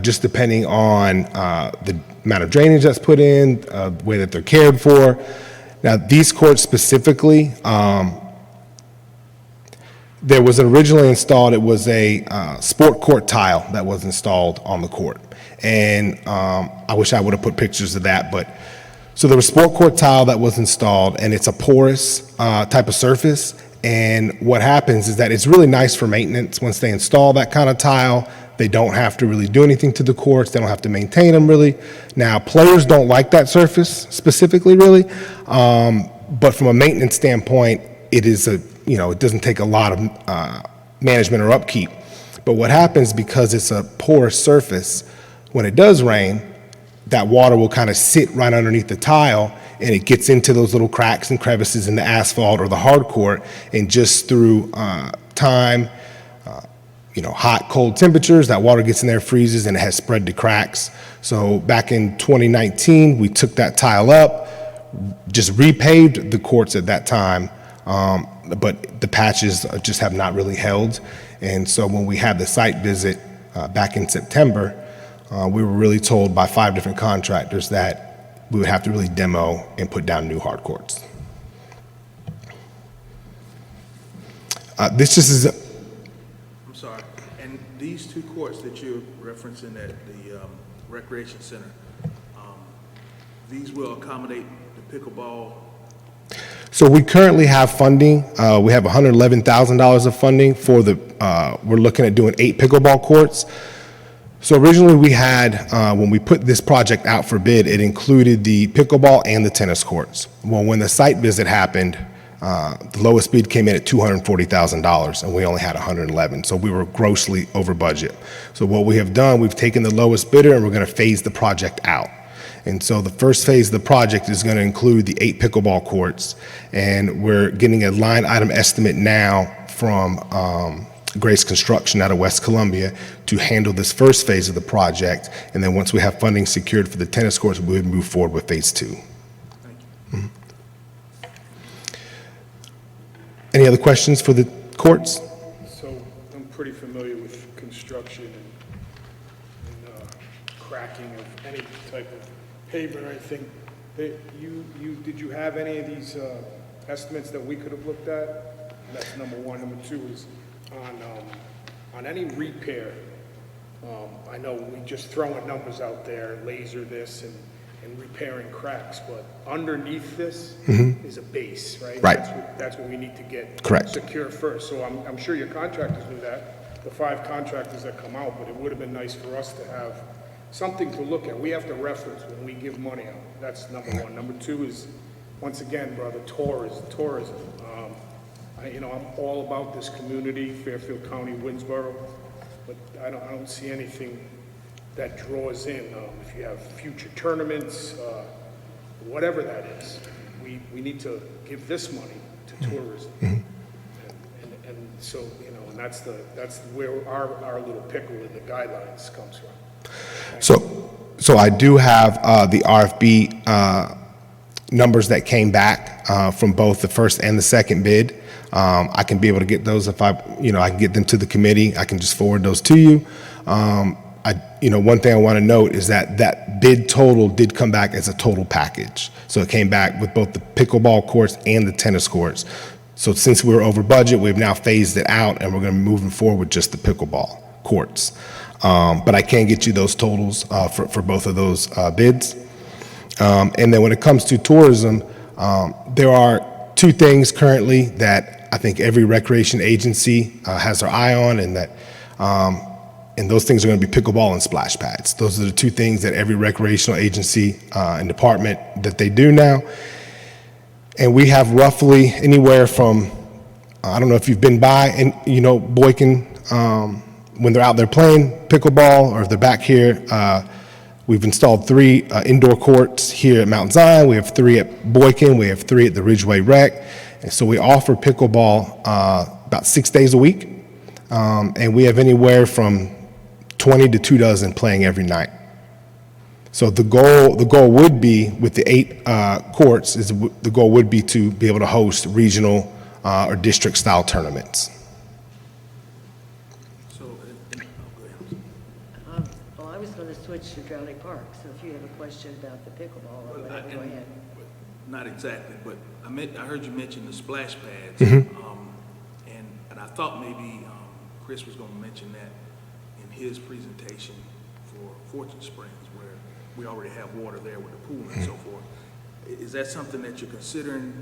S15: just depending on the amount of drainage that's put in, the way that they're cared for. Now, these courts specifically, there was originally installed, it was a sport court tile that was installed on the court. And I wish I would have put pictures of that, but so there was sport court tile that was installed, and it's a porous type of surface. And what happens is that it's really nice for maintenance. Once they install that kind of tile, they don't have to really do anything to the courts. They don't have to maintain them really. Now, players don't like that surface specifically, really. But from a maintenance standpoint, it is it doesn't take a lot of management or upkeep. But what happens, because it's a porous surface, when it does rain, that water will kind of sit right underneath the tile, and it gets into those little cracks and crevices in the asphalt or the hard court, and just through time, hot, cold temperatures, that water gets in there, freezes, and it has spread to cracks. So back in 2019, we took that tile up, just repaved the courts at that time, but the patches just have not really held. And so when we had the site visit back in September, we were really told by 5 different contractors that we would have to really demo and put down new hard courts. This just is.
S3: I'm sorry. And these 2 courts that you're referencing at the recreation center, these will accommodate the pickleball.
S15: So we currently have funding. We have $111,000 of funding for we're looking at doing 8 pickleball courts. So originally we had, when we put this project out for bid, it included the pickleball and the tennis courts. Well, when the site visit happened, the lowest bid came in at $240,000, and we only had 111. So we were grossly over budget. So what we have done, we've taken the lowest bidder and we're going to phase the project out. And so the first phase of the project is going to include the 8 pickleball courts, and we're getting a line item estimate now from Grace Construction out of West Columbia to handle this first phase of the project. And then once we have funding secured for the tennis courts, we would move forward with phase 2.
S3: Thank you.
S15: Mm-hmm. Any other questions for the courts?
S12: So I'm pretty familiar with construction and cracking of any type of pavement or anything. Did you have any of these estimates that we could have looked at? And that's number 1. Number 2 is on any repair. I know we just throwing numbers out there, laser this and repairing cracks, but underneath this is a base, right?
S15: Right.
S12: That's what we need to get secure first. So I'm sure your contractors knew that, the 5 contractors that come out, but it would have been nice for us to have something to look at. We have to reference when we give money out. That's number 1. Number 2 is, once again, brother, tourism. I'm all about this community, Fairfield County, Winsboro, but I don't see anything that draws in. If you have future tournaments, whatever that is, we need to give this money to tourism. And so, and That's where our little pickle in the guidelines comes from.
S15: So I do have the RFB numbers that came back from both the first and the second bid. I can be able to get those if I can get them to the committee. I can just forward those to you. One thing I want to note is that bid total did come back as a total package. So it came back with both the pickleball courts and the tennis courts. So since we were over budget, we've now phased it out, and we're going to be moving forward with just the pickleball courts. But I can get you those totals for both of those bids. And then when it comes to tourism, there are two things currently that I think every recreation agency has their eye on, and those things are going to be pickleball and splash pads. Those are the two things that every recreational agency and department that they do now. And we have roughly anywhere from, I don't know if you've been by, and Boykin, when they're out there playing pickleball, or if they're back here, we've installed 3 indoor courts here at Mount Zion. We have 3 at Boykin. We have 3 at the Ridgeway Rec. And so we offer pickleball about 6 days a week. And we have anywhere from 20 to 2 dozen playing every night. So the goal would be, with the 8 courts, the goal would be to be able to host regional or district style tournaments.
S5: Well, I was going to switch to Drowning Park, so if you have a question about the pickleball, or whatever, go ahead.
S3: Not exactly, but I heard you mention the splash pads, and I thought maybe Chris was going to mention that in his presentation for Fortune Springs, where we already have water there with the pool and so forth. Is that something that you're considering?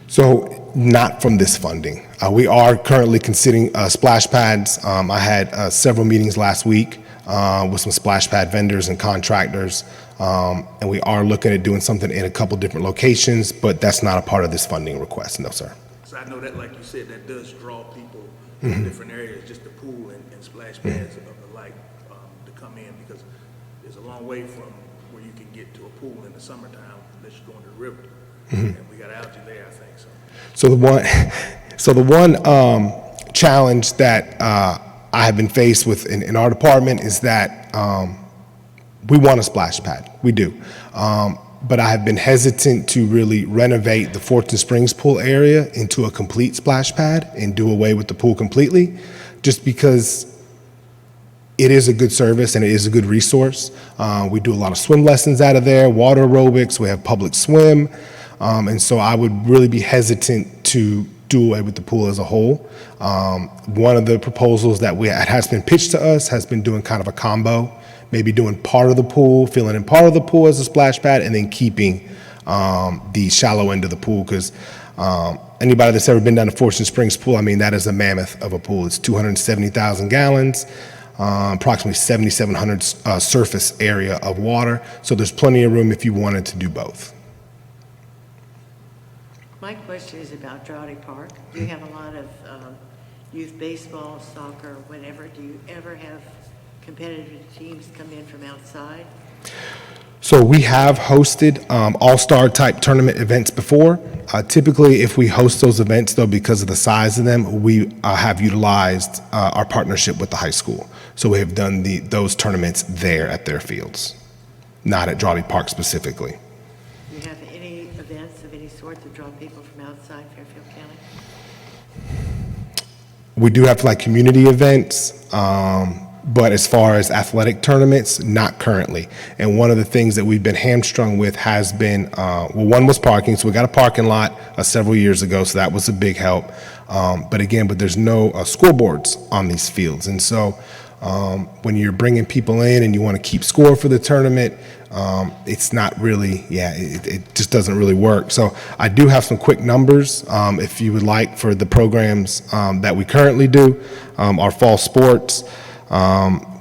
S15: So not from this funding. We are currently considering splash pads. I had several meetings last week with some splash pad vendors and contractors, and we are looking at doing something in a couple different locations, but that's not a part of this funding request, no, sir.
S3: So I know that, like you said, that does draw people from different areas, just the pool and splash pads of the like to come in, because there's a long way from where you can get to a pool in the summertime unless you're going to the river. And we got algae there, I think so.
S15: So the one challenge that I have been faced with in our department is that we want a splash pad. We do. But I have been hesitant to really renovate the Fortune Springs pool area into a complete splash pad and do away with the pool completely, just because it is a good service and it is a good resource. We do a lot of swim lessons out of there, water aerobics, we have public swim. And so I would really be hesitant to do away with the pool as a whole. One of the proposals that has been pitched to us has been doing kind of a combo, maybe doing part of the pool, filling in part of the pool as a splash pad, and then keeping the shallow end of the pool, because anybody that's ever been down to Fortune Springs pool, I mean, that is a mammoth of a pool. It's 270,000 gallons, approximately 7,700 surface area of water. So there's plenty of room if you wanted to do both.
S13: My question is about Drowning Park. Do you have a lot of youth baseball, soccer, whatever? Do you ever have competitive teams come in from outside?
S15: So we have hosted all-star type tournament events before. Typically, if we host those events, though, because of the size of them, we have utilized our partnership with the high school. So we have done those tournaments there at their fields, not at Drowning Park specifically.
S13: Do you have any events of any sort that draw people from outside Fairfield County?
S15: We do have like community events, but as far as athletic tournaments, not currently. And one of the things that we've been hamstrung with has been, one was parking. So we got a parking lot several years ago, so that was a big help. But there's no scoreboards on these fields. And so when you're bringing people in and you want to keep score for the tournament, it's not really, it just doesn't really work. So I do have some quick numbers if you would like for the programs that we currently do. Our fall sports,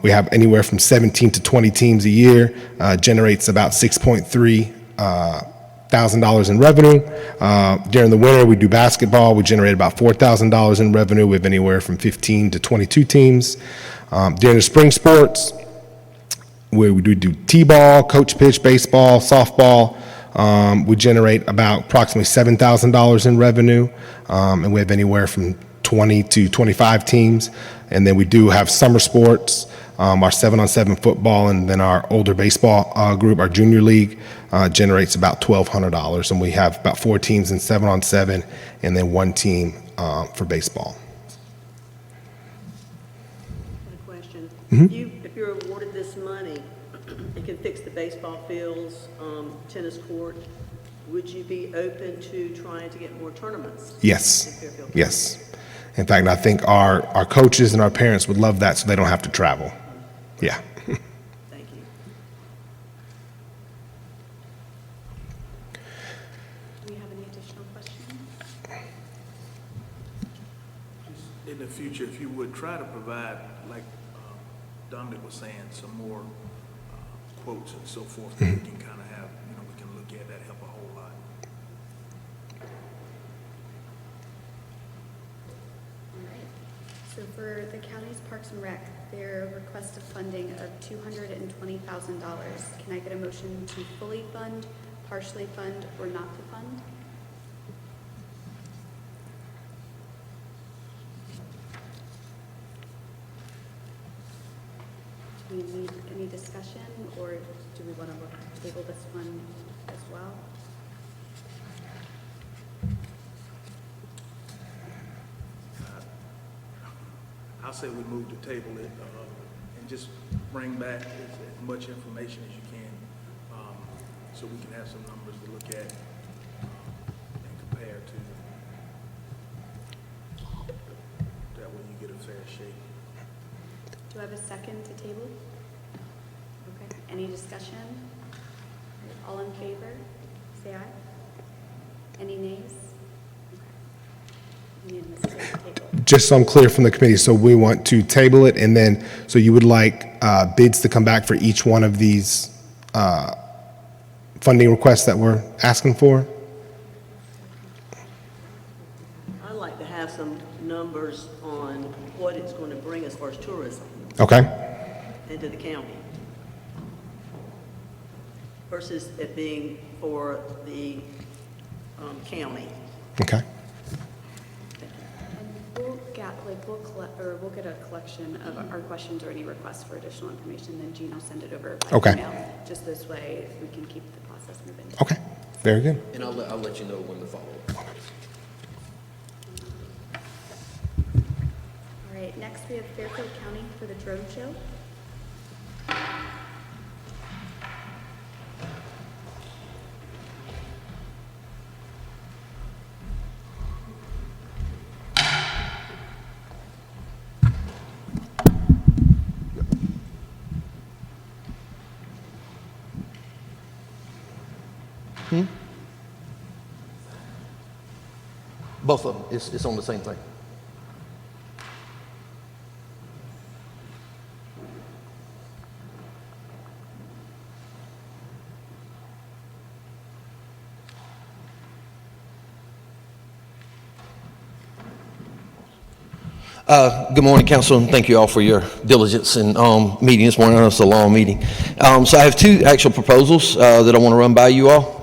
S15: we have anywhere from 17 to 20 teams a year, generates about $6.3 thousand in revenue. During the winter, we do basketball. We generate about $4,000 in revenue. We have anywhere from 15 to 22 teams. During the spring sports, we do t-ball, coach pitch, baseball, softball. We generate about approximately $7,000 in revenue, and we have anywhere from 20 to 25 teams. And then we do have summer sports, our 7-on-7 football, and then our older baseball group, our junior league, generates about $1,200. And we have about 4 teams in 7-on-7 and then 1 team for baseball.
S5: A question.
S15: Mm-hmm.
S5: If you're awarded this money, it can fix the baseball fields, tennis court. Would you be open to trying to get more tournaments?
S15: Yes,
S5: in Fairfield?
S15: yes. In fact, I think our coaches and our parents would love that so they don't have to travel. Yeah.
S5: Thank you.
S1: Do we have any additional questions?
S3: In the future, if you would try to provide, like Dominic was saying, some more quotes and so forth that we can kind of have, we can look at, that help a whole lot.
S1: All right. So for the county's Parks and Rec, their request of funding of $220,000. Can I get a motion to fully fund, partially fund, or not to fund? Do we need any discussion, or do we want to table this one as well?
S3: I'll say we move to table it and just bring back as much information as you can so we can have some numbers to look at and compare to. That way you get a fair shake.
S1: Do I have a second to table? Okay, any discussion? All in favor, say aye. Any nays? Okay. Unanimous to table.
S15: Just so I'm clear from the committee, so we want to table it, and then, so you would like bids to come back for each one of these funding requests that we're asking for?
S5: I'd like to have some numbers on what it's going to bring as far as tourism
S15: Okay.
S5: into the county versus it being for the county.
S15: Okay.
S1: And we'll get a collection of our questions or any requests for additional information, then Gene will send it over by
S15: Okay.
S1: email. Just this way, we can keep the process moving.
S15: Okay. Very good.
S2: And I'll let you know when to follow up.
S1: All right, next we have Fairfield County for the drone show.
S2: Both of them, it's on the same thing. Good morning, Council, and thank you all for your diligence in meeting this morning. I know it's a long meeting. So I have 2 actual proposals that I want to run by you all.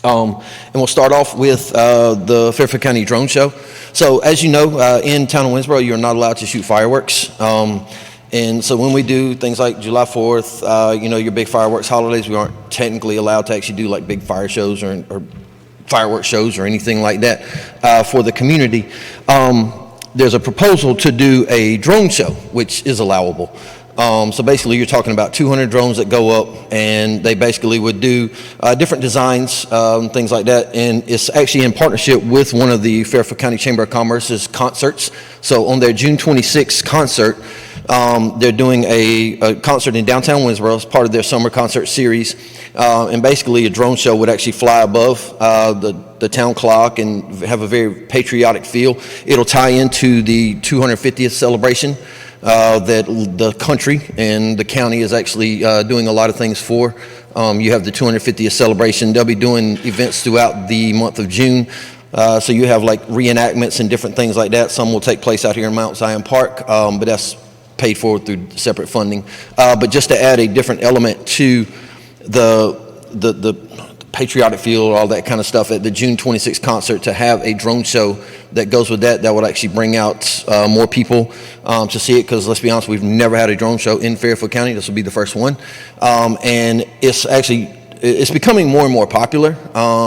S2: And we'll start off with the Fairfield County Drone Show. So as you know, in town of Winsboro, you're not allowed to shoot fireworks. And so when we do things like July 4th, your big fireworks holidays, we aren't technically allowed to actually do like big fire shows or fireworks shows or anything like that for the community. There's a proposal to do a drone show, which is allowable. So basically, you're talking about 200 drones that go up, and they basically would do different designs, things like that. And it's actually in partnership with one of the Fairfield County Chamber of Commerce's concerts. So on their June 26th concert, they're doing a concert in downtown Winsboro as part of their summer concert series. And basically, a drone show would actually fly above the town clock and have a very patriotic feel. It'll tie into the 250th celebration that the country and the county is actually doing a lot of things for. You have the 250th celebration. They'll be doing events throughout the month of June. So you have like reenactments and different things like that. Some will take place out here in Mount Zion Park, but that's paid for through separate funding. But just to add a different element to the patriotic feel, all that kind of stuff at the June 26th concert, to have a drone show that goes with that would actually bring out more people to see it, because let's be honest, we've never had a drone show in Fairfield County. This will be the first one. And it's becoming more and more popular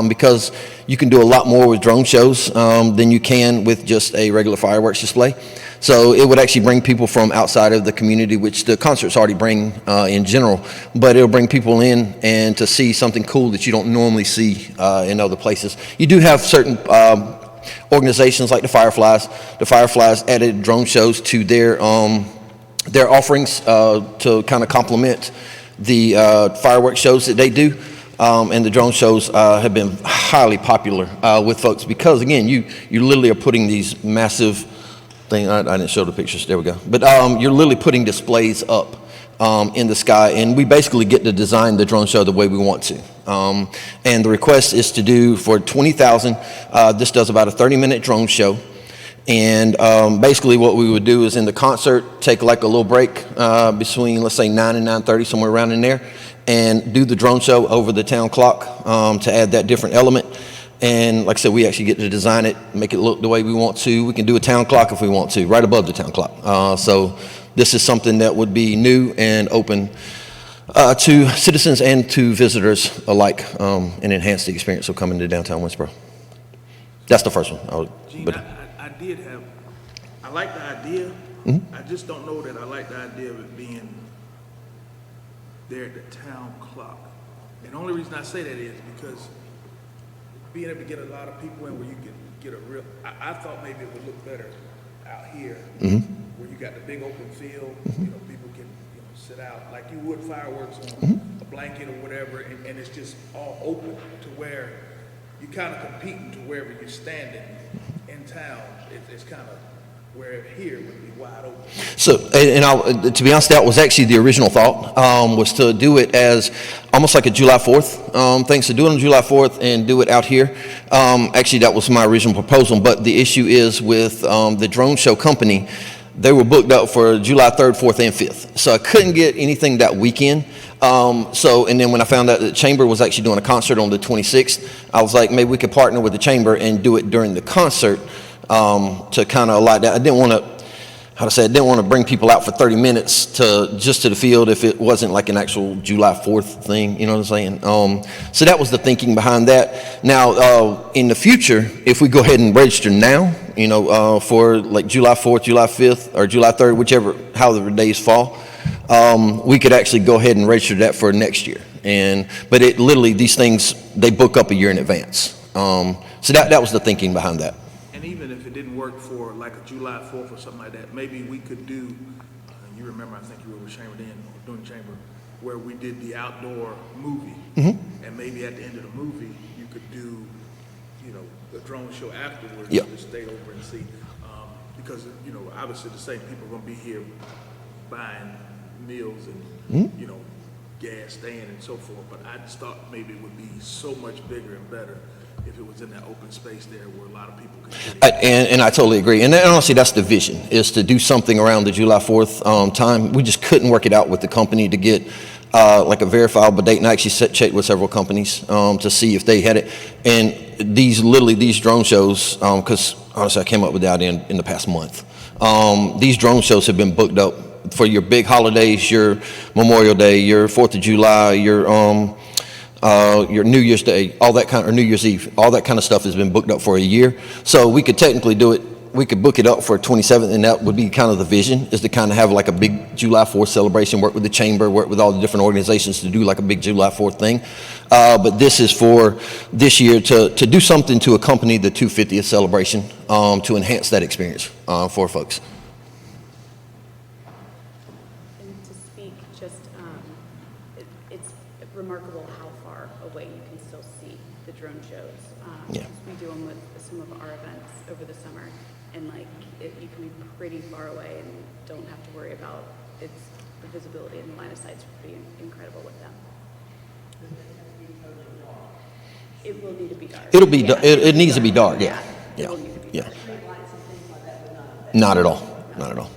S2: because you can do a lot more with drone shows than you can with just a regular fireworks display. So it would actually bring people from outside of the community, which the concerts already bring in general, but it'll bring people in and to see something cool that you don't normally see in other places. You do have certain organizations like the Fireflies. The Fireflies added drone shows to their offerings to kind of complement the fireworks shows that they do. And the drone shows have been highly popular with folks because, again, you literally are putting these massive thing. I didn't show the pictures. There we go. But you're literally putting displays up in the sky, and we basically get to design the drone show the way we want to. And the request is to do for $20,000. This does about a 30-minute drone show. And basically what we would do is in the concert, take like a little break between, let's say, 9 and 9:30, somewhere around in there, and do the drone show over the town clock to add that different element. And like I said, we actually get to design it, make it look the way we want to. We can do a town clock if we want to, right above the town clock. So this is something that would be new and open to citizens and to visitors alike, and enhance the experience of coming to downtown Winsboro. That's the first one.
S3: Gene, I like the idea. I just don't know that I like the idea of it being there at the town clock. And the only reason I say that is because being able to get a lot of people in where you can get a real, I thought maybe it would look better out here, where you got the big open field, people can sit out like you would fireworks on a blanket or whatever, and it's just all open to where you kind of competing to wherever you're standing in town. It's kind of where here would be wide open.
S2: So, and to be honest, that was actually the original thought, was to do it as almost like a July 4th thing. So do it on July 4th and do it out here. Actually, that was my original proposal, but the issue is with the drone show company, they were booked up for July 3rd, 4th, and 5th. So I couldn't get anything that weekend. And then when I found out that the Chamber was actually doing a concert on the 26th, I was like, maybe we could partner with the Chamber and do it during the concert to kind of like that. I didn't want to bring people out for 30 minutes to the field if it wasn't like an actual July 4th thing, you know what I'm saying? So that was the thinking behind that. Now, in the future, if we go ahead and register now, for like July 4th, July 5th, or July 3rd, however days fall, we could actually go ahead and register that for next year. But it literally, these things, they book up a year in advance. So that was the thinking behind that.
S3: And even if it didn't work for like a July 4th or something like that, maybe we could do, you remember, I think you were with Chamber then, or doing Chamber, where we did the outdoor movie. And maybe at the end of the movie, you could do, the drone show afterwards, to stay over and see. Because, obviously the same people are going to be here buying meals and, gas, staying and so forth. But I just thought maybe it would be so much bigger and better if it was in that open space there where a lot of people could get in.
S2: And I totally agree. And honestly, that's the vision, is to do something around the July 4th time. We just couldn't work it out with the company to get like a verifiable date. And I actually checked with several companies to see if they had it. And these drone shows, because honestly, I came up with the idea in the past month. These drone shows have been booked up for your big holidays, your Memorial Day, your 4th of July, your New Year's Day, all that or New Year's Eve, all that kind of stuff has been booked up for a year. So we could technically do it, we could book it up for 27th, and that would be kind of the vision, is to kind of have like a big July 4th celebration, work with the Chamber, work with all the different organizations to do like a big July 4th thing. But this is for this year to do something to accompany the 250th celebration, to enhance that experience for folks.
S1: It's remarkable how far away you can still see the drone shows. We do them with some of our events over the summer, and you can be pretty far away and don't have to worry about the visibility and the line of sight is pretty incredible with them. It will need to be dark.
S2: It'll be it needs to be dark. Yeah. Not at all. Not at all.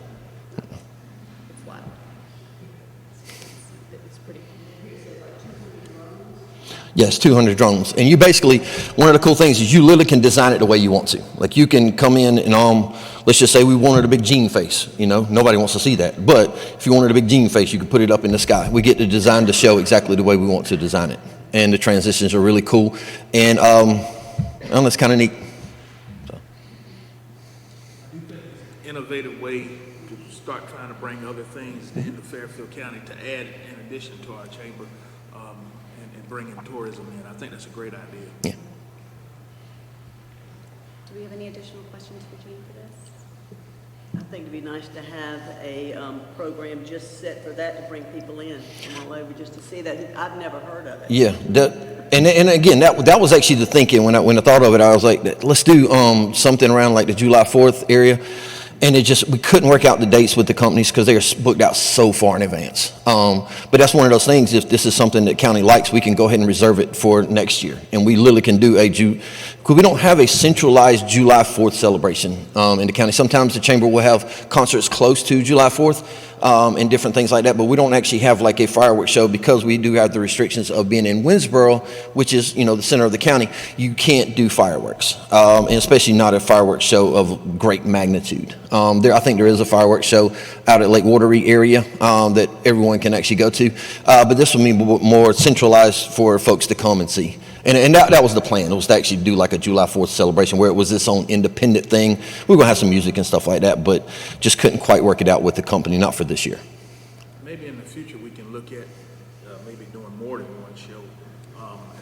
S1: It's wild. It's pretty cool.
S2: Yes, 200 drones. And you basically, one of the cool things is you literally can design it the way you want to. Like you can come in and, let's just say we wanted a big gene face, you know, nobody wants to see that. But if you wanted a big gene face, you could put it up in the sky. We get to design the show exactly the way we want to design it. And the transitions are really cool. And, well, it's kind of neat.
S3: Innovative way to start trying to bring other things into Fairfield County to add in addition to our chamber and bringing tourism in. I think that's a great idea.
S2: Yeah.
S1: Do we have any additional questions for Jean for this?
S5: I think it'd be nice to have a program just set for that to bring people in from all over just to see that. I've never heard of it.
S2: Yeah, and again, that was actually the thinking when I thought of it. I was like, let's do something around like the July 4th area. And we couldn't work out the dates with the companies because they are booked out so far in advance. But that's one of those things, if this is something that county likes, we can go ahead and reserve it for next year. And we literally can do because we don't have a centralized July 4th celebration in the county. Sometimes the chamber will have concerts close to July 4th. And different things like that, but we don't actually have like a fireworks show because we do have the restrictions of being in Winsboro, which is, you know, the center of the county. You can't do fireworks, and especially not a fireworks show of great magnitude. I think there is a fireworks show out at Lake Watery area that everyone can actually go to, but this will be more centralized for folks to come and see. And that was the plan. It was to actually do like a July 4th celebration where it was its own independent thing. We were going to have some music and stuff like that, but just couldn't quite work it out with the company, not for this year.
S3: Maybe in the future we can look at maybe doing more than one show.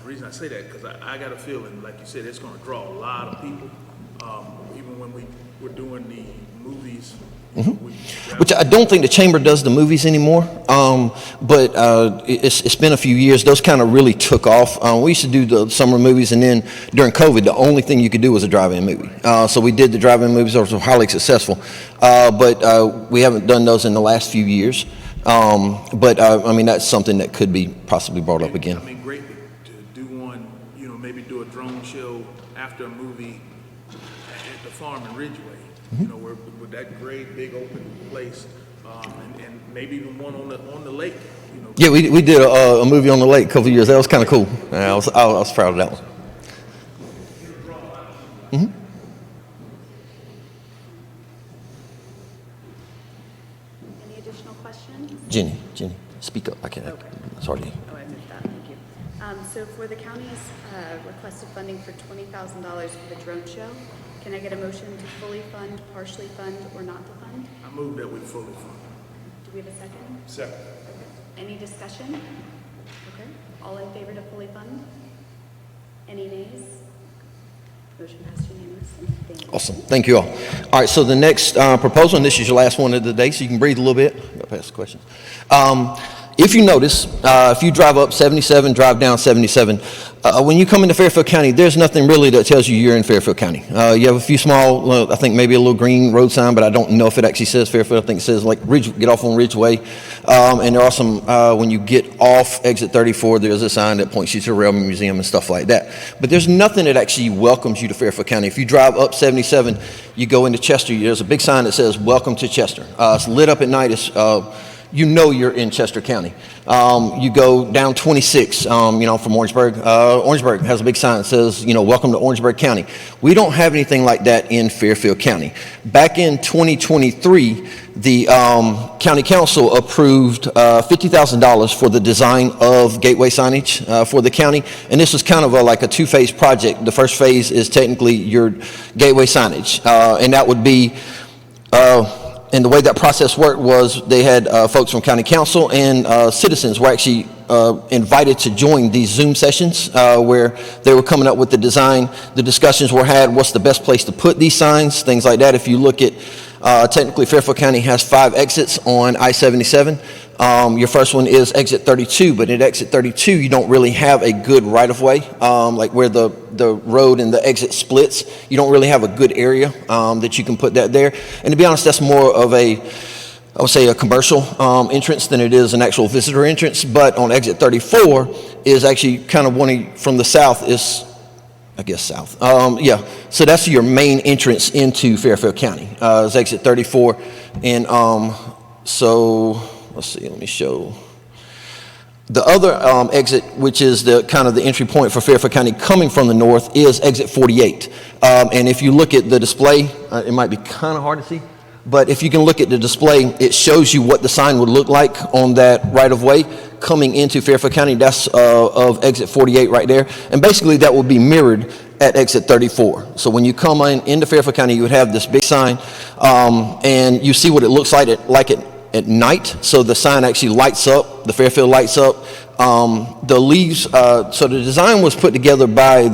S3: The reason I say that because I got a feeling, like you said, it's going to draw a lot of people. Even when we were doing the movies.
S2: Which I don't think the chamber does the movies anymore, but it's been a few years. Those kind of really took off. We used to do the summer movies, and then during COVID, the only thing you could do was a drive-in movie. So we did the drive-in movies. Those were highly successful, but we haven't done those in the last few years. But I mean, that's something that could be possibly brought up again.
S3: I mean, great to do one, you know, maybe do a drone show after a movie at the farm in Ridgeway. You know, with that great big open place, and maybe even one on the lake. You know.
S2: Yeah, we did a movie on the lake a couple of years. That was kind of cool. I was proud of that one.
S1: Any additional questions?
S2: Jenny, speak up. I can't.
S1: Okay.
S2: Sorry.
S1: Oh, I missed that. Thank you. So for the county's requested funding for $20,000 for the drone show, can I get a motion to fully fund, partially fund, or not to fund?
S3: I move that we fully fund.
S1: Do we have a second?
S3: Second.
S1: Okay. Any discussion? Okay. All in favor to fully fund? Any nays? Motion passed unanimously. Thank you.
S2: Awesome. Thank you all. All right, so the next proposal, and this is your last one of the day, so you can breathe a little bit. I'll pass the questions. If you notice, if you drive up 77, drive down 77, when you come into Fairfield County, there's nothing really that tells you you're in Fairfield County. You have a few small, I think maybe a little green road sign, but I don't know if it actually says Fairfield. I think it says like get off on Ridgeway. And there are some, when you get off exit 34, there's a sign that points you to the Railroad Museum and stuff like that. But there's nothing that actually welcomes you to Fairfield County. If you drive up 77, you go into Chester, there's a big sign that says welcome to Chester. It's lit up at night. It's, you know you're in Chester County. You go down 26, from Orangeburg. Orangeburg has a big sign that says, welcome to Orangeburg County. We don't have anything like that in Fairfield County. Back in 2023, the county council approved $50,000 for the design of gateway signage for the county. And this was kind of like a two-phase project. The first phase is technically your gateway signage. And that would be... and the way that process worked was they had folks from county council and citizens were actually invited to join these Zoom sessions where they were coming up with the design. The discussions were had, what's the best place to put these signs, things like that. If you look at, technically Fairfield County has 5 exits on I-77. Your first one is exit 32, but at exit 32, you don't really have a good right-of-way, like where the road and the exit splits. You don't really have a good area that you can put that there. And to be honest, that's more of I would say a commercial entrance than it is an actual visitor entrance. But on exit 34 is actually kind of from the south is, I guess, south. Yeah, so that's your main entrance into Fairfield County, is exit 34. And so... let's see, let me show. The other exit, which is the kind of the entry point for Fairfield County coming from the north, is exit 48. And if you look at the display, it might be kind of hard to see, but if you can look at the display, it shows you what the sign would look like on that right-of-way coming into Fairfield County. That's of exit 48 right there. And basically that will be mirrored at exit 34. So when you come into Fairfield County, you would have this big sign, and you see what it looks like at night. So the sign actually lights up, the Fairfield lights up. The leaves, so the design was put together by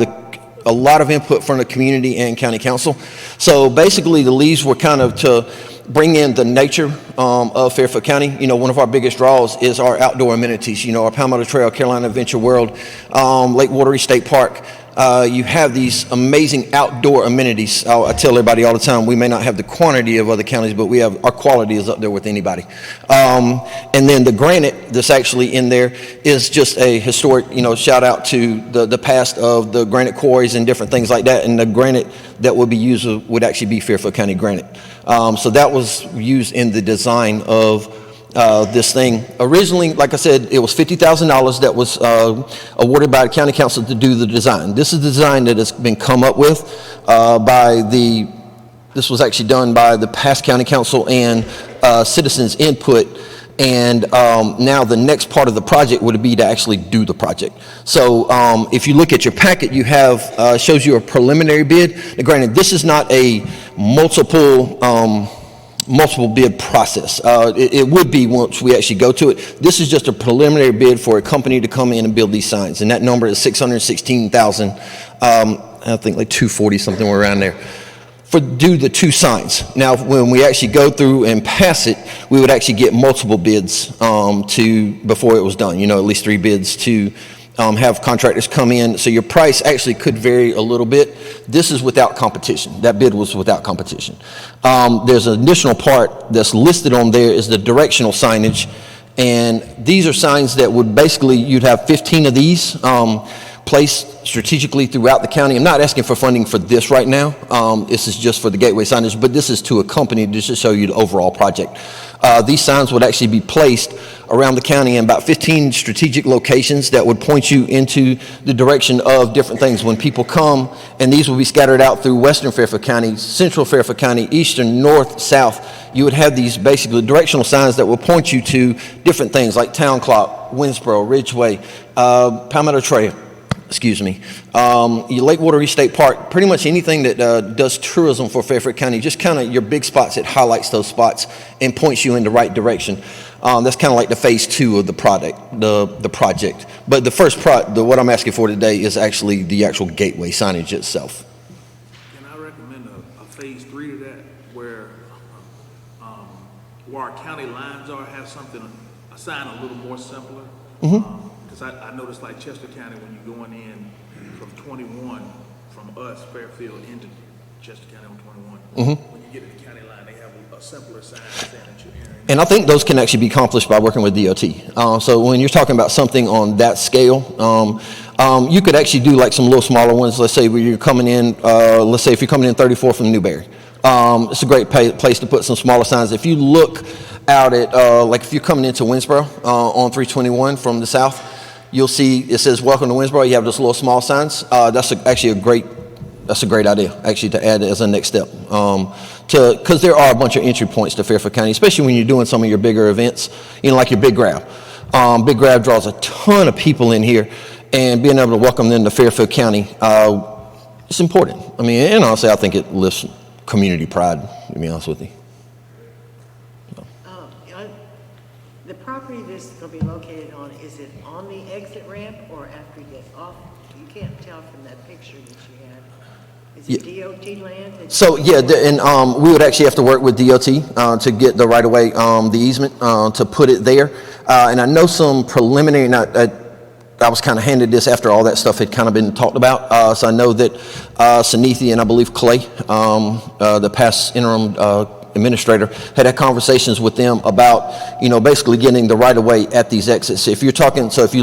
S2: a lot of input from the community and county council. So basically the leaves were kind of to bring in the nature of Fairfield County. You know, one of our biggest draws is our outdoor amenities. You know, our Palmetto Trail, Carolina Adventure World, Lake Wateree State Park. You have these amazing outdoor amenities. I tell everybody all the time, we may not have the quantity of other counties, but our quality is up there with anybody. And then the granite that's actually in there is just a historic, shout out to the past of the granite quarries and different things like that. And the granite that would be used would actually be Fairfield County granite. So that was used in the design of this thing. Originally, like I said, it was $50,000 that was awarded by the county council to do the design. This is the design that has been come up with this was actually done by the past county council and citizens input. And now the next part of the project would be to actually do the project. So if you look at your packet, you have, shows you a preliminary bid. Now, granted, this is not a multiple bid process. It would be once we actually go to it. This is just a preliminary bid for a company to come in and build these signs, and that number is $616,000. I think like 240 something around there. For do the two signs. Now, when we actually go through and pass it, we would actually get multiple bids before it was done. At least 3 bids to have contractors come in. So your price actually could vary a little bit. This is without competition. That bid was without competition. There's an additional part that's listed on there is the directional signage. And these are signs that would basically, you'd have 15 of these placed strategically throughout the county. I'm not asking for funding for this right now. This is just for the gateway signage, but this is to a company just to show you the overall project. These signs would actually be placed around the county in about 15 strategic locations that would point you into the direction of different things when people come, and these will be scattered out through western Fairfield County, central Fairfield County, eastern, north, south. You would have these basically directional signs that will point you to different things like Town Clock, Winsboro, Ridgeway, Palmetto Trail, Lake Wateree State Park, pretty much anything that does tourism for Fairfield County, just kind of your big spots. It highlights those spots and points you in the right direction. That's kind of like the phase 2 of the project. But the first what I'm asking for today is actually the actual gateway signage itself.
S3: Can I recommend a phase 3 to that, where our county lines are, have a sign a little more simpler? Because I noticed like Chester County, when you're going in from 21, from us, Fairfield, into Chester County on 21, when you get to the county line, they have a simpler sign saying that you're entering.
S2: And I think those can actually be accomplished by working with DOT. So when you're talking about something on that scale, you could actually do like some little smaller ones. Let's say where you're coming in, if you're coming in 34 from Newberry. It's a great place to put some smaller signs. If you look out at, if you're coming into Winsboro on 321 from the south, you'll see it says "Welcome to Winsboro." You have those little small signs. That's actually a great idea, actually, to add as a next step. Because there are a bunch of entry points to Fairfield County, especially when you're doing some of your bigger events, like your Big Grab. Big Grab draws a ton of people in here, and being able to welcome them to Fairfield County, it's important. And honestly, I think it lifts community pride, to be honest with you.
S13: The property this is going to be located on, is it on the exit ramp or after you get off? You can't tell from that picture that you had. Is it DOT land?
S2: So yeah, and we would actually have to work with DOT to get the right of way, the easement to put it there. And I know some preliminary. I was kind of handed this after all that stuff had kind of been talked about. So I know that Sanithi and I believe Clay, the past interim administrator, had conversations with them about, basically getting the right of way at these exits. If you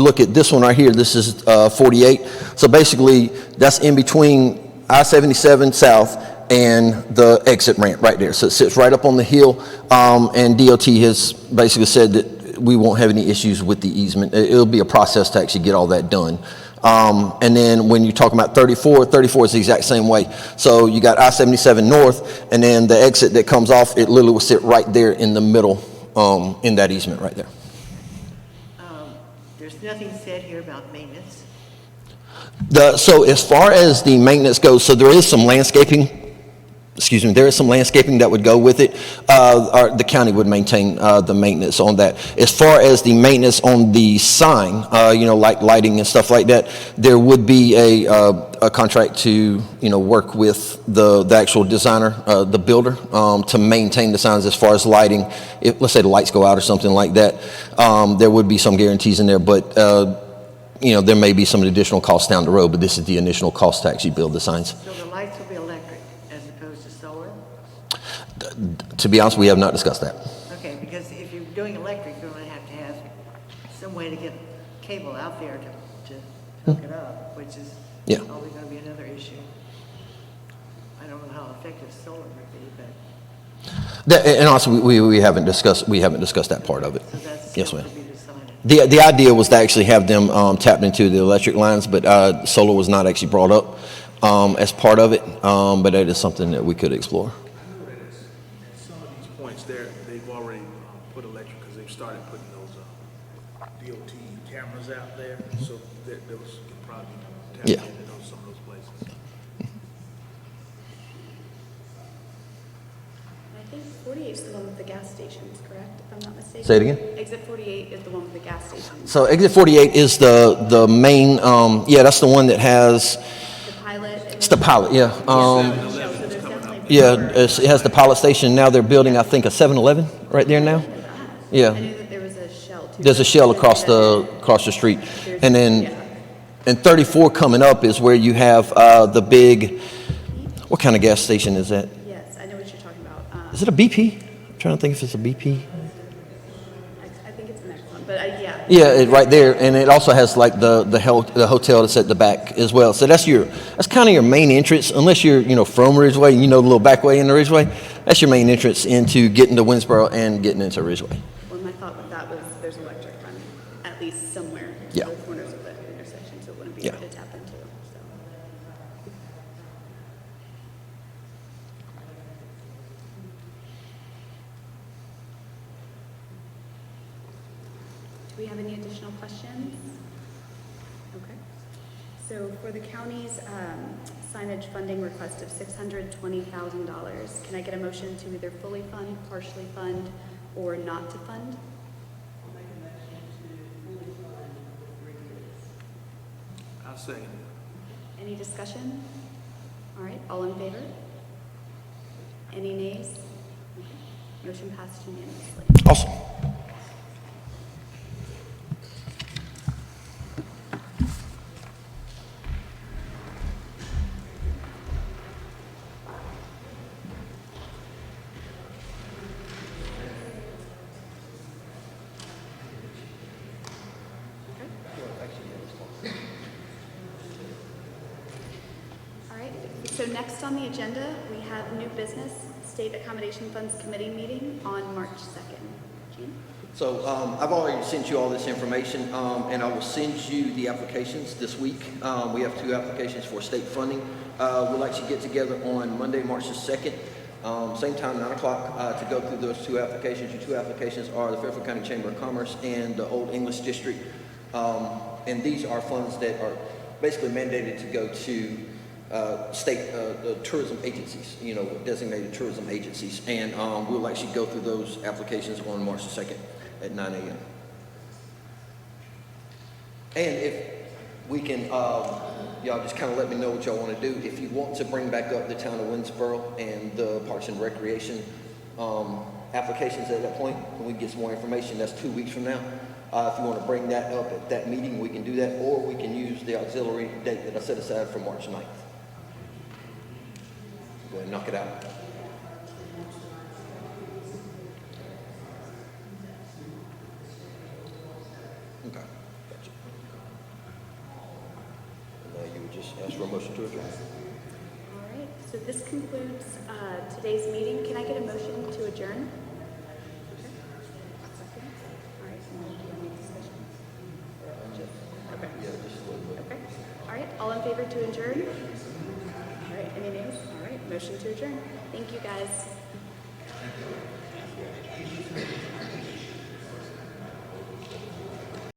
S2: look at this one right here, this is 48. So basically that's in between I-77 South and the exit ramp right there. So it sits right up on the hill, and DOT has basically said that we won't have any issues with the easement. It'll be a process to actually get all that done. And then when you're talking about 34 is the exact same way. So you got I-77 north, and then the exit that comes off, it literally will sit right there in the middle, in that easement right there.
S13: There's nothing said here about maintenance.
S2: So as far as the maintenance goes, so there is some landscaping. Excuse me, there is some landscaping that would go with it. The county would maintain the maintenance on that. As far as the maintenance on the sign, like lighting and stuff like that, there would be a contract to, work with the actual designer, the builder, to maintain the signs as far as lighting. If, let's say the lights go out or something like that, there would be some guarantees in there, but there may be some additional costs down the road, but this is the initial cost to actually build the signs.
S13: So the lights will be electric as opposed to solar?
S2: To be honest, we have not discussed that.
S13: Okay, because if you're doing electric, you're going to have some way to get cable out there to hook it up, which is probably going to be another issue. I don't know how effective solar would be, but...
S2: And also, we haven't discussed that part of it.
S13: So that's
S2: Yes,
S13: still
S2: ma'am.
S13: to be decided.
S2: The idea was to actually have them tapped into the electric lines, but solar was not actually brought up as part of it. But that is something that we could explore.
S3: At some of these points there, they've already put electric because they've started putting those DOT cameras out there, so that those can probably tap into some of those places.
S1: I think 48 is the one with the gas stations, correct, if I'm not mistaken?
S2: Say it again?
S1: Exit 48 is the one with the gas stations.
S2: So exit 48 is the main, that's the one that has,
S1: The pilot.
S2: it's the pilot, yeah. It has the pilot station. Now they're building, I think, a 7-Eleven right there now. Yeah.
S1: I knew that there was a Shell too.
S2: There's a Shell across the street. And then, and 34 coming up is where you have the big, what kind of gas station is that?
S1: Yes, I know what you're talking about.
S2: Is it a BP? I'm trying to think if it's a BP.
S1: I think it's the next one, but yeah.
S2: Yeah, right there, and it also has like the hotel that's at the back as well. So that's kind of your main entrance, unless you're from Ridgeway, the little back way in the Ridgeway. That's your main entrance into getting to Winsboro and getting into Ridgeway.
S1: Well, my thought with that was there's electric running at least somewhere
S2: Yeah.
S1: in the corners of the intersection, so it wouldn't be
S2: Yeah.
S1: hard to tap into. So. Do we have any additional questions? Okay. So for the county's signage funding request of $620,000, can I get a motion to either fully fund, partially fund, or not to fund?
S3: I'll second it.
S1: Any discussion? All right, all in favor? Any nays? Okay. Motion passed unanimously.
S2: Awesome.
S1: All right, so next on the agenda, we have new business, State Accommodation Funds Committee meeting on March 2nd. Gene?
S2: So I've already sent you all this information, and I will send you the applications this week. We have 2 applications for state funding. We'll actually get together on Monday, March the 2nd, same time, 9 o'clock, to go through those 2 applications. Your 2 applications are the Fairfield County Chamber of Commerce and the Old English District. And these are funds that are basically mandated to go to state tourism agencies, designated tourism agencies. And we'll actually go through those applications on March the 2nd at 9 a.m. And if we can, y'all just kind of let me know what y'all want to do. If you want to bring back up the town of Winsboro and the Parks and Recreation applications at that point, when we get some more information, that's 2 weeks from now. If you want to bring that up at that meeting, we can do that, or we can use the auxiliary date that I set aside for March 9th. Go ahead and knock it out. Okay, gotcha. And now you would just ask for a motion to adjourn.
S1: All right, so this concludes today's meeting. Can I get a motion to adjourn? Second. All right, all in favor to adjourn? All right, any nays? All right, motion to adjourn. Thank you, guys.